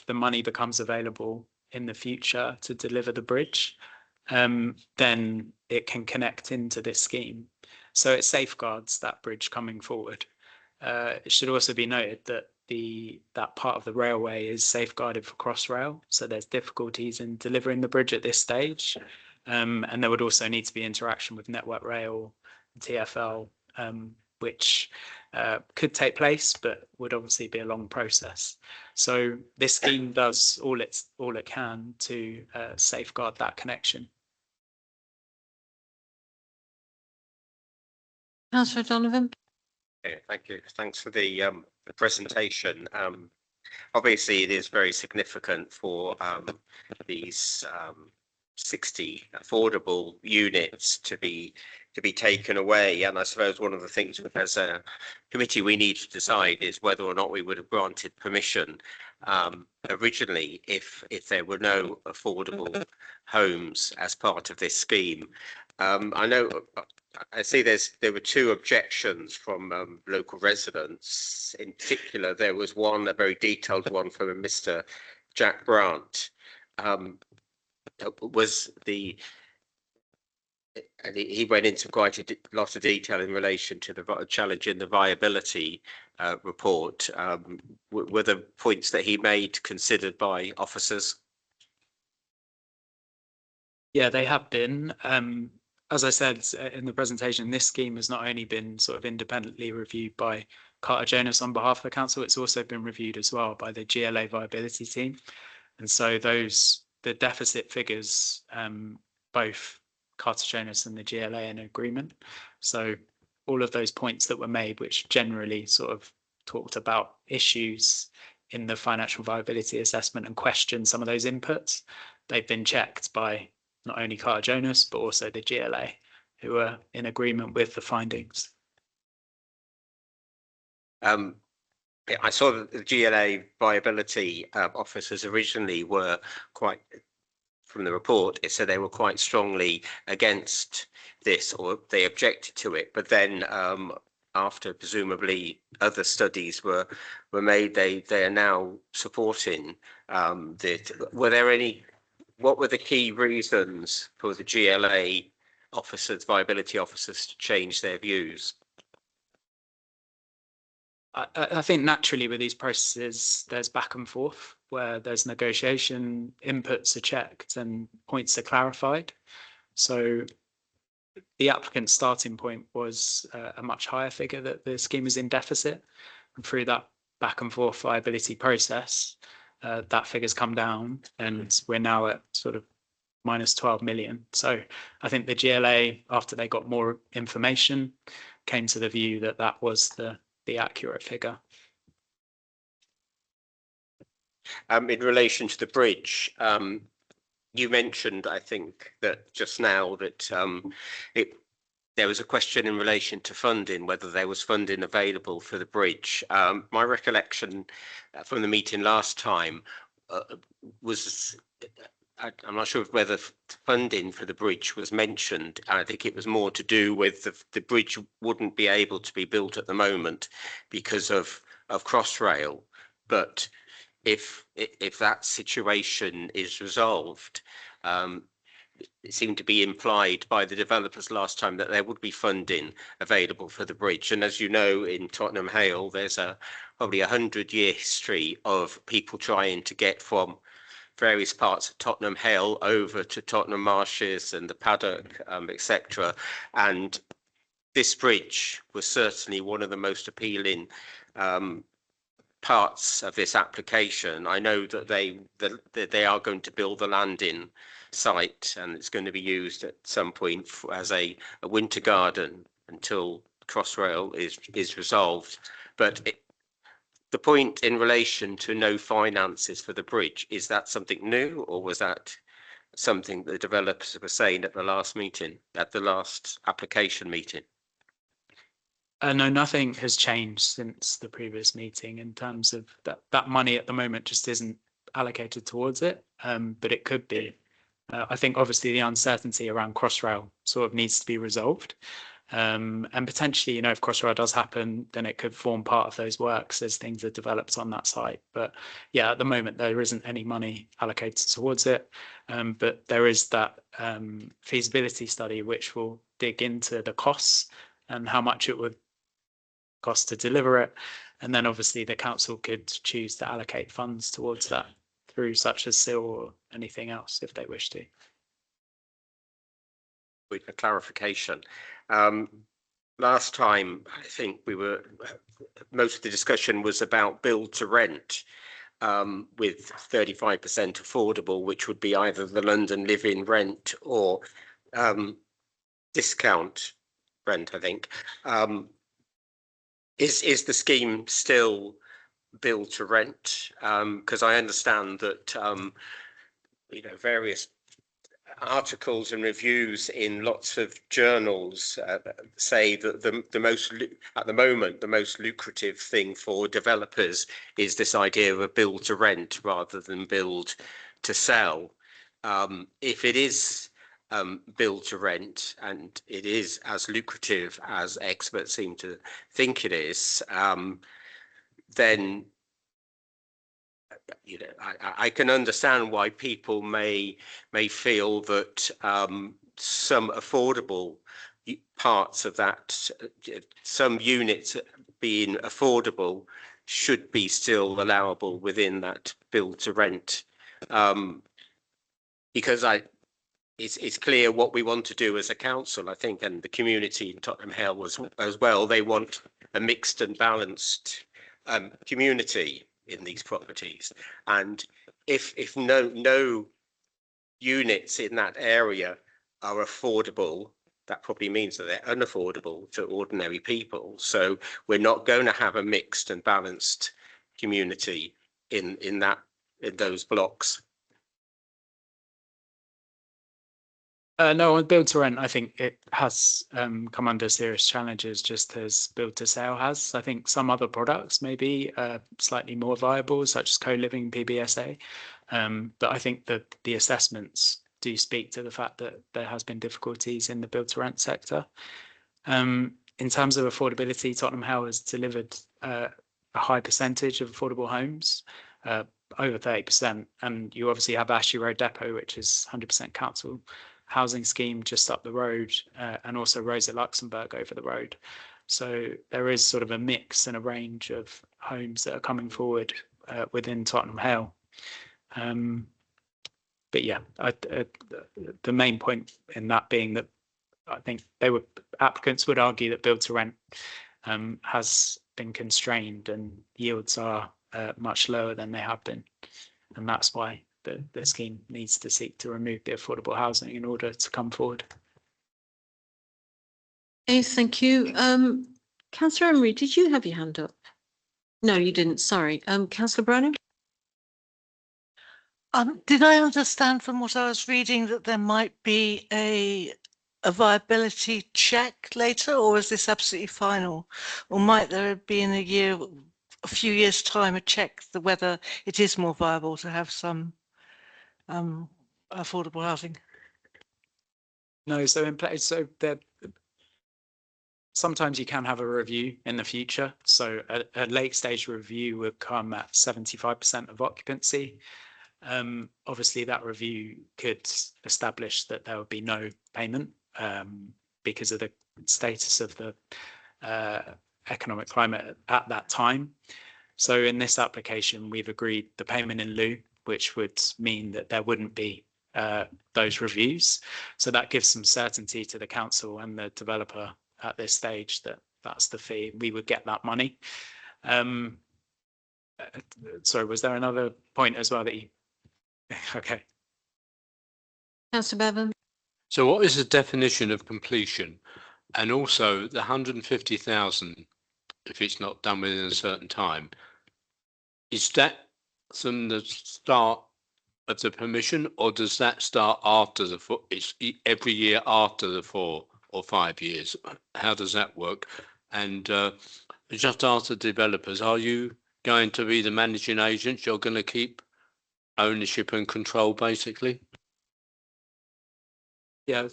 the money becomes available in the future to deliver the bridge, then it can connect into this scheme. So it safeguards that bridge coming forward. It should also be noted that that part of the railway is safeguarded for Crossrail, so there's difficulties in delivering the bridge at this stage, and there would also need to be interaction with Network Rail, TfL, which could take place, but would obviously be a long process. So this scheme does all it can to safeguard that connection. Councillor Donovan. Okay, thank you. Thanks for the presentation. Obviously, it is very significant for these 60 affordable units to be taken away. And I suppose one of the things as a committee we need to decide is whether or not we would have granted permission originally if there were no affordable homes as part of this scheme. I know. I see there were two objections from local residents. In particular, there was one, a very detailed one from a Mr. Jack Brandt. And he went into quite a lot of detail in relation to the challenge in the viability report. Were the points that he made considered by officers? Yeah, they have been. As I said in the presentation, this scheme has not only been sort of independently reviewed by Carter Jonas on behalf of the council, it's also been reviewed as well by the GLA viability team. And so the deficit figures, both Carter Jonas and the GLA in agreement. So all of those points that were made, which generally sort of talked about issues in the financial viability assessment and questioned some of those inputs, they've been checked by not only Carter Jonas, but also the GLA, who are in agreement with the findings. I saw that the GLA viability officers originally were quite, from the report, it said they were quite strongly against this, or they objected to it. But then after presumably other studies were made, they are now supporting that. What were the key reasons for the GLA officers, viability officers, to change their views? I think naturally with these processes, there's back and forth where there's negotiation, inputs are checked and points are clarified. So the applicant's starting point was a much higher figure that the scheme is in deficit. And through that back and forth viability process, that figure's come down and we're now at sort of minus 12 million. So I think the GLA, after they got more information, came to the view that that was the accurate figure. In relation to the bridge, you mentioned, I think, that just now that there was a question in relation to funding, whether there was funding available for the bridge. My recollection from the meeting last time was, I'm not sure whether funding for the bridge was mentioned. I think it was more to do with the bridge wouldn't be able to be built at the moment because of Crossrail. But if that situation is resolved, it seemed to be implied by the developers last time that there would be funding available for the bridge. And as you know, in Tottenham Hale, there's probably 100-year history of people trying to get from various parts of Tottenham Hale over to Tottenham Marshes and the Paddock, etc. And this bridge was certainly one of the most appealing parts of this application. I know that they are going to build the landing site and it's going to be used at some point as a winter garden until Crossrail is resolved. But the point in relation to no finances for the bridge, is that something new, or was that something the developers were saying at the last meeting, at the last application meeting? No, nothing has changed since the previous meeting in terms of that money at the moment just isn't allocated towards it, but it could be. I think obviously the uncertainty around Crossrail sort of needs to be resolved. And potentially, if Crossrail does happen, then it could form part of those works as things are developed on that site. But yeah, at the moment, there isn't any money allocated towards it. But there is that feasibility study, which will dig into the costs and how much it would cost to deliver it. And then obviously the council could choose to allocate funds towards that through such as SIL or anything else if they wish to. With a clarification, last time, I think most of the discussion was about build to rent, with 35% affordable, which would be either the London live-in rent or discount rent, I think. Is the scheme still build to rent? Because I understand that various articles and reviews in lots of journals say that at the moment the most lucrative thing for developers is this idea of a build to rent rather than build to sell. If it is build to rent, and it is as lucrative as experts seem to think it is, then I can understand why people may feel that some affordable parts of that, some units being affordable, should be still allowable within that build to rent, because it's clear what we want to do as a council, I think, and the community in Tottenham Hale as well. They want a mixed and balanced community in these properties, and if no units in that area are affordable, that probably means that they're unaffordable to ordinary people. So we're not going to have a mixed and balanced community in those blocks. No, on build to rent, I think it has come under serious challenges, just as build to sale has. I think some other products may be slightly more viable, such as co-living, PBSA. But I think that the assessments do speak to the fact that there has been difficulties in the build to rent sector. In terms of affordability, Tottenham Hale has delivered a high percentage of affordable homes, over 30%. And you obviously have Ashley Road Depot, which is 100% council housing scheme just up the road, and also Rosa Luxembourg over the road. So there is sort of a mix and a range of homes that are coming forward within Tottenham Hale. But yeah, the main point in that being that I think applicants would argue that build to rent has been constrained and yields are much lower than they have been, and that's why the scheme needs to seek to remove the affordable housing in order to come forward. Okay, thank you. Councillor Emery, did you have your hand up? No, you didn't. Sorry. Councillor Branham? Did I understand from what I was reading that there might be a viability check later, or is this absolutely final? Or might there be in a few years' time, a check whether it is more viable to have some affordable housing? No, so in place, so there sometimes you can have a review in the future. So a late stage review would come at 75% of occupancy. Obviously that review could establish that there would be no payment because of the status of the economic climate at that time. So in this application, we've agreed the payment in lieu, which would mean that there wouldn't be those reviews. So that gives some certainty to the council and the developer at this stage that that's the fee. We would get that money. Sorry, was there another point as well that you? Okay. Councillor Bevan? So what is the definition of completion? And also the 150,000, if it's not done within a certain time, is that from the start of the permission, or does that start after it's every year after the 4 or 5 years? How does that work? And just ask the developers, are you going to be the managing agent? You're going to keep ownership and control, basically? Yeah,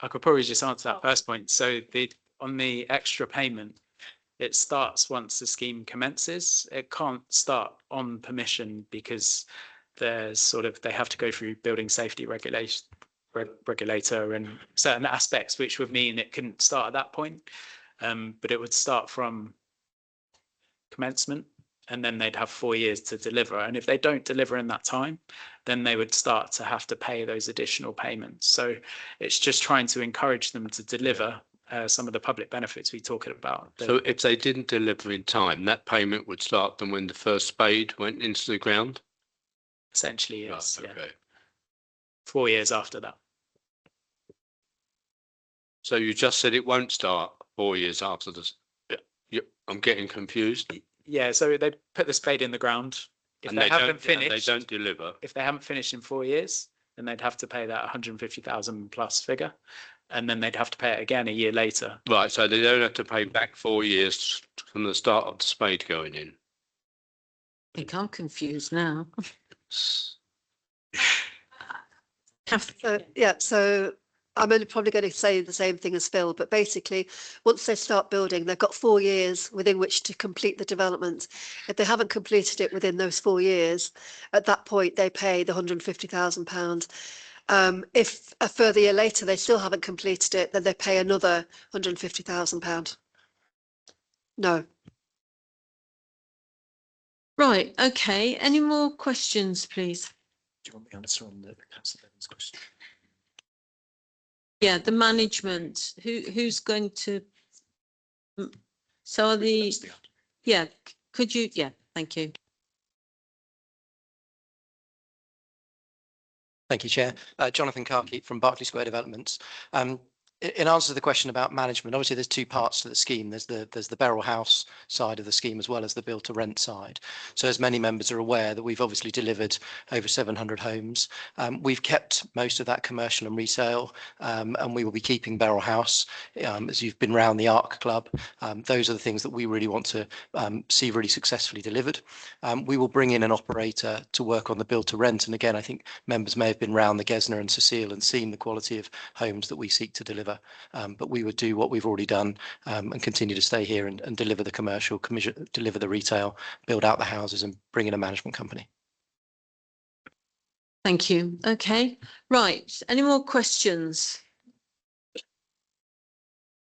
I could probably just answer that first point. So on the extra payment, it starts once the scheme commences. It can't start on permission because there's they have to go through building safety regulator and certain aspects, which would mean it couldn't start at that point. But it would start from commencement, and then they'd have 4 years to deliver. And if they don't deliver in that time, then they would start to have to pay those additional payments. So it's just trying to encourage them to deliver some of the public benefits we talked about. So if they didn't deliver in time, that payment would start them when the first spade went into the ground? Essentially, yes. Right, Yeah. okay. 4 years after that. So you just said it won't start 4 years after this. I'm getting confused. Yeah, so they put the spade in the ground. If And they don't- haven't and finished, They don't deliver. if they haven't finished in 4 years, then they'd have to pay that 150,000 plus figure. And then they'd have to pay it again a year later. Right, so they don't have to pay back 4 years from the start of the spade going in. I think I'm confused now. So I'm only probably going to say the same thing as Phil, but basically, once they start building, they've got 4 years within which to complete the development. If they haven't completed it within those 4 years, at that point, they pay the £150,000. If a further year later they still haven't completed it, then they pay another £150,000. No. Right, okay. Any more questions, please? Do you want the answer on the councillor Evans' question? Yeah, the management, who's going to? So are the, yeah, could you, yeah, thank you. Thank you, Chair. Jonathan Carkeep from Berkeley Square Developments. In answer to the question about management, obviously there's two parts to the scheme. There's the Beryl House side of the scheme as well as the build to rent side. So as many members are aware that we've obviously delivered over 700 homes. We've kept most of that commercial and resale, and we will be keeping Beryl House. As you've been round the Arc Club, those are the things that we really want to see really successfully delivered. We will bring in an operator to work on the build to rent. And again, I think members may have been round the Gesner and Cecile and seen the quality of homes that we seek to deliver. But we would do what we've already done and continue to stay here and deliver the commercial, deliver the retail, build out the houses and bring in a management company. Thank you. Okay, right. Any more questions?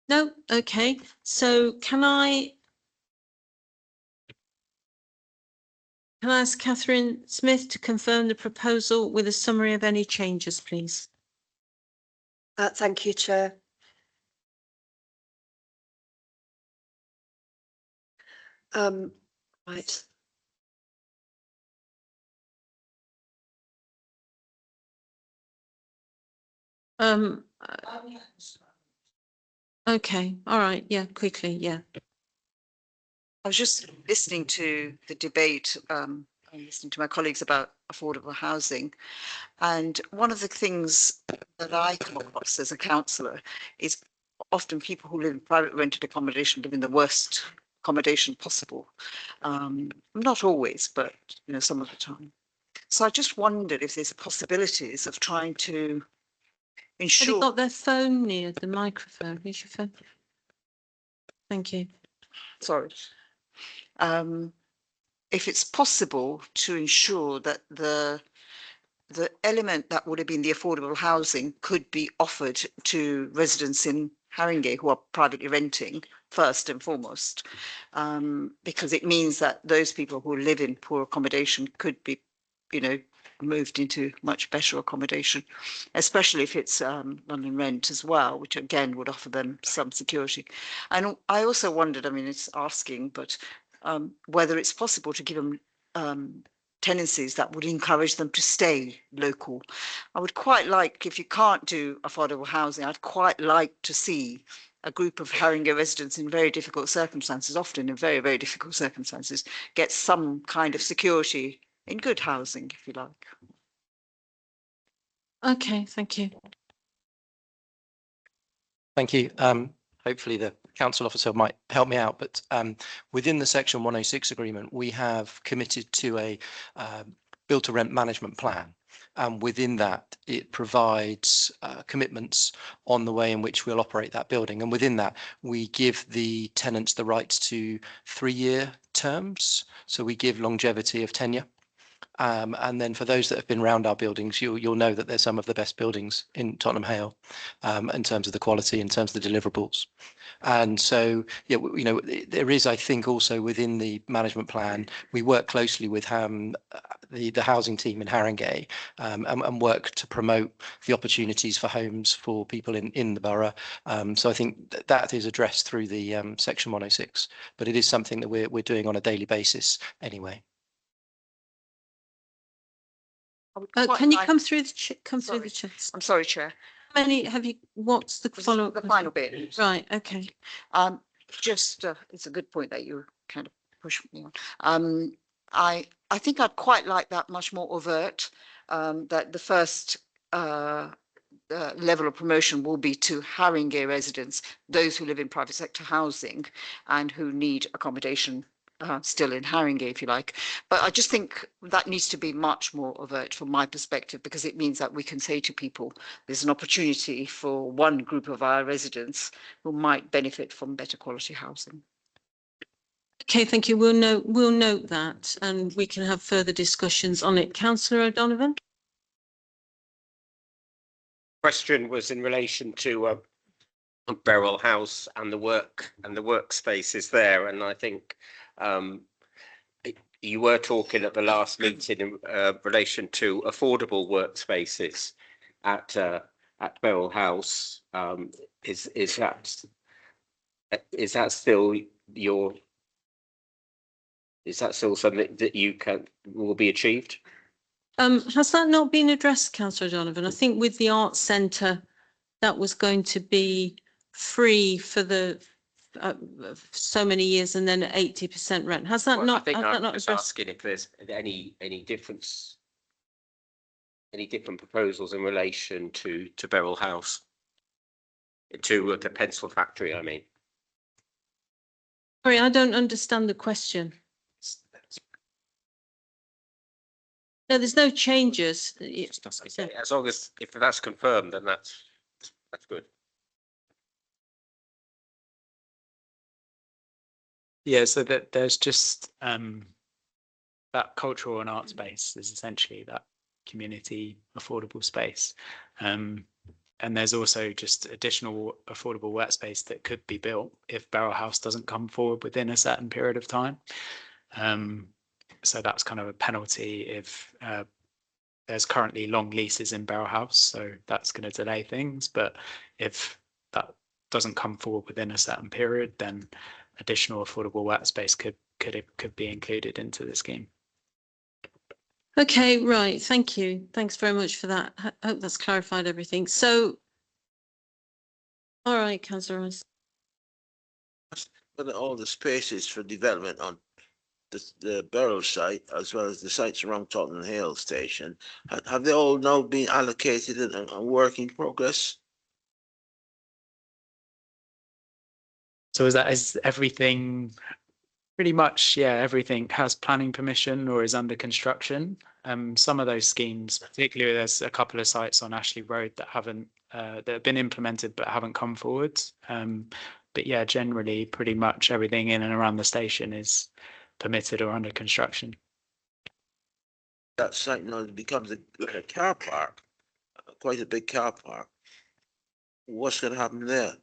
No? Okay. So can I ask Catherine Smith to confirm the proposal with a summary of any changes, please? Thank you, Chair. Right. Okay, all right, yeah, quickly, yeah. I was just listening to the debate, and listening to my colleagues about affordable housing. And one of the things that I come across as a councillor is often people who live in private rented accommodation live in the worst accommodation possible. Not always, but some of the time. So I just wondered if there's possibilities of trying to ensure. Have you got their phone near the microphone? Here's your phone. Thank you. Sorry. If it's possible to ensure that the element that would have been the affordable housing could be offered to residents in Haringey who are privately renting first and foremost, because it means that those people who live in poor accommodation could be, moved into much better accommodation, especially if it's London Rent as well, which again would offer them some security. And I also wondered, it's asking, but whether it's possible to give them tenancies that would encourage them to stay local. I would quite like, if you can't do affordable housing, I'd quite like to see a group of Haringey residents in very difficult circumstances, often in very, very difficult circumstances, get some kind of security in good housing, if you like. Okay, thank you. Thank you. Hopefully the council officer might help me out, but within the Section 106 agreement, we have committed to a build to rent management plan. And within that, it provides commitments on the way in which we'll operate that building. And within that, we give the tenants the rights to 3-year terms. So we give longevity of tenure. And then for those that have been around our buildings, you'll know that they're some of the best buildings in Tottenham Hale, in terms of the quality, in terms of the deliverables. And so, yeah, you know, there is, I think, also within the management plan, we work closely with the housing team in Haringey, and work to promote the opportunities for homes for people in the borough. So I think that is addressed through the section 106, but it is something that we're doing on a daily basis anyway. Can you come through the through the chat? I'm sorry, Chair. How many have you? What's the follow-up? The final bit. Right. Okay. Just it's a good point that you kind of push me on. I think I'd quite like that much more overt. That the first level of promotion will be to Haringey residents, those who live in private sector housing and who need accommodation still in Haringey, if you like. But I just think that needs to be much more overt from my perspective, because it means that we can say to people, there's an opportunity for one group of our residents who might benefit from better quality housing. Okay, thank you. We'll note that, and we can have further discussions on it. Councillor O'Donovan. Question was in relation to Beryl House and the workspaces there, and I think you were talking at the last meeting in relation to affordable workspaces at Beryl House. Is that still your? Is that still something that will be achieved? Has that not been addressed, Councillor O'Donovan? I think with the Arts Centre, that was going to be free for the so many years and then 80% rent. Has that not? I think has I'm that not just addressed? asking if there's any difference, any different proposals in relation to Beryl House, to the pencil factory. I mean, Sorry, I don't understand the question. No, there's no changes. okay, as long as if that's confirmed, then that's good. Yeah, so that there's just that cultural and art space is essentially that community affordable space. And there's also just additional affordable workspace that could be built if Beryl House doesn't come forward within a certain period of time. So that's kind of a penalty if there's currently long leases in Beryl House, so that's going to delay things. But if that doesn't come forward within a certain period, then additional affordable workspace could be included into the scheme. Okay, right. Thank you. Thanks very much for that. I hope that's clarified everything. So, all right, Councillor Rice. But all the spaces for development on the Beryl site, as well as the sites around Tottenham Hale Station, have they all now been allocated and work in progress? So is everything pretty much, yeah, everything has planning permission or is under construction. Some of those schemes, particularly there's a couple of sites on Ashley Road that haven't that have been implemented but haven't come forward. But yeah, generally pretty much everything in and around the station is permitted or under construction. That site now becomes like a car park, quite a big car park. What's going to happen there?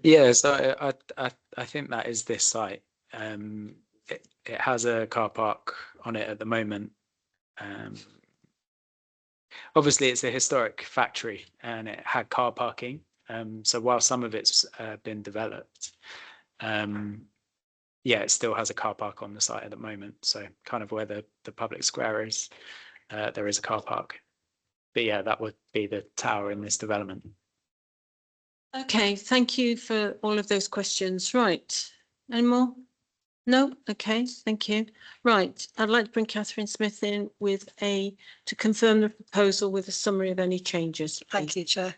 Yeah, so I think that is this site. It has a car park on it at the moment. Obviously, it's a historic factory and it had car parking. So while some of it's been developed, yeah, it still has a car park on the site at the moment. So kind of where the public square is, there is a car park. yeah, that would be the tower in this development. Okay, thank you for all of those questions. Right, any more? No? Okay, thank you. Right, I'd like to bring Catherine Smith in with to confirm the proposal with a summary of any changes. Thank you, Chair.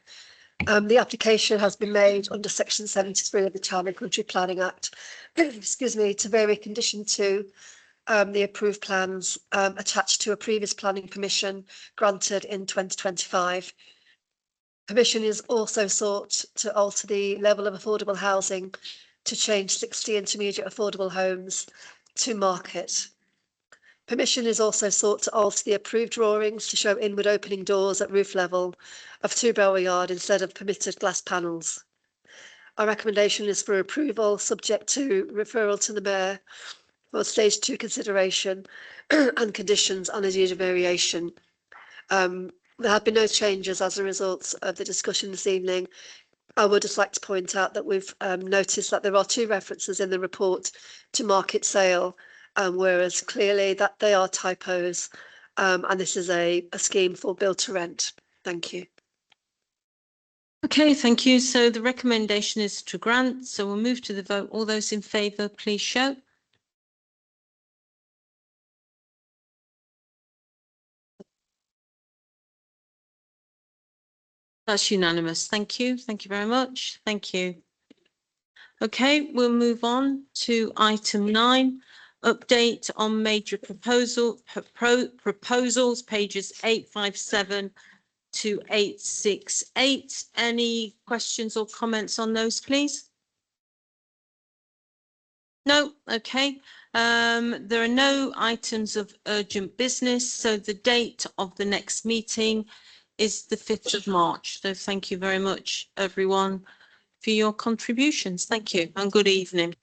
The application has been made under Section 73 of the Town and Country Planning Act, excuse me, to vary condition 2, the approved plans attached to a previous planning permission granted in 2025. Permission is also sought to alter the level of affordable housing to change 60 intermediate affordable homes to market. Permission is also sought to alter the approved drawings to show inward opening doors at roof level of 2-barrel yard instead of permitted glass panels. Our recommendation is for approval subject to referral to the Mayor for stage 2 consideration and conditions on a deed of variation. There have been no changes as a result of the discussion this evening. I would just like to point out that we've noticed that there are 2 references in the report to market sale, whereas clearly that they are typos, and this is a scheme for build to rent. Thank you. Okay, thank you. So the recommendation is to grant. So we'll move to the vote. All those in favour, please show. That's unanimous. Thank you. Thank you very much. Thank you. Okay, we'll move on to item 9, update on major proposals, pages 857 to 868. Any questions or comments on those, please? No? Okay. There are no items of urgent business, so the date of the next meeting is the 5th of March. So thank you very much, everyone, for your contributions. Thank you and good evening.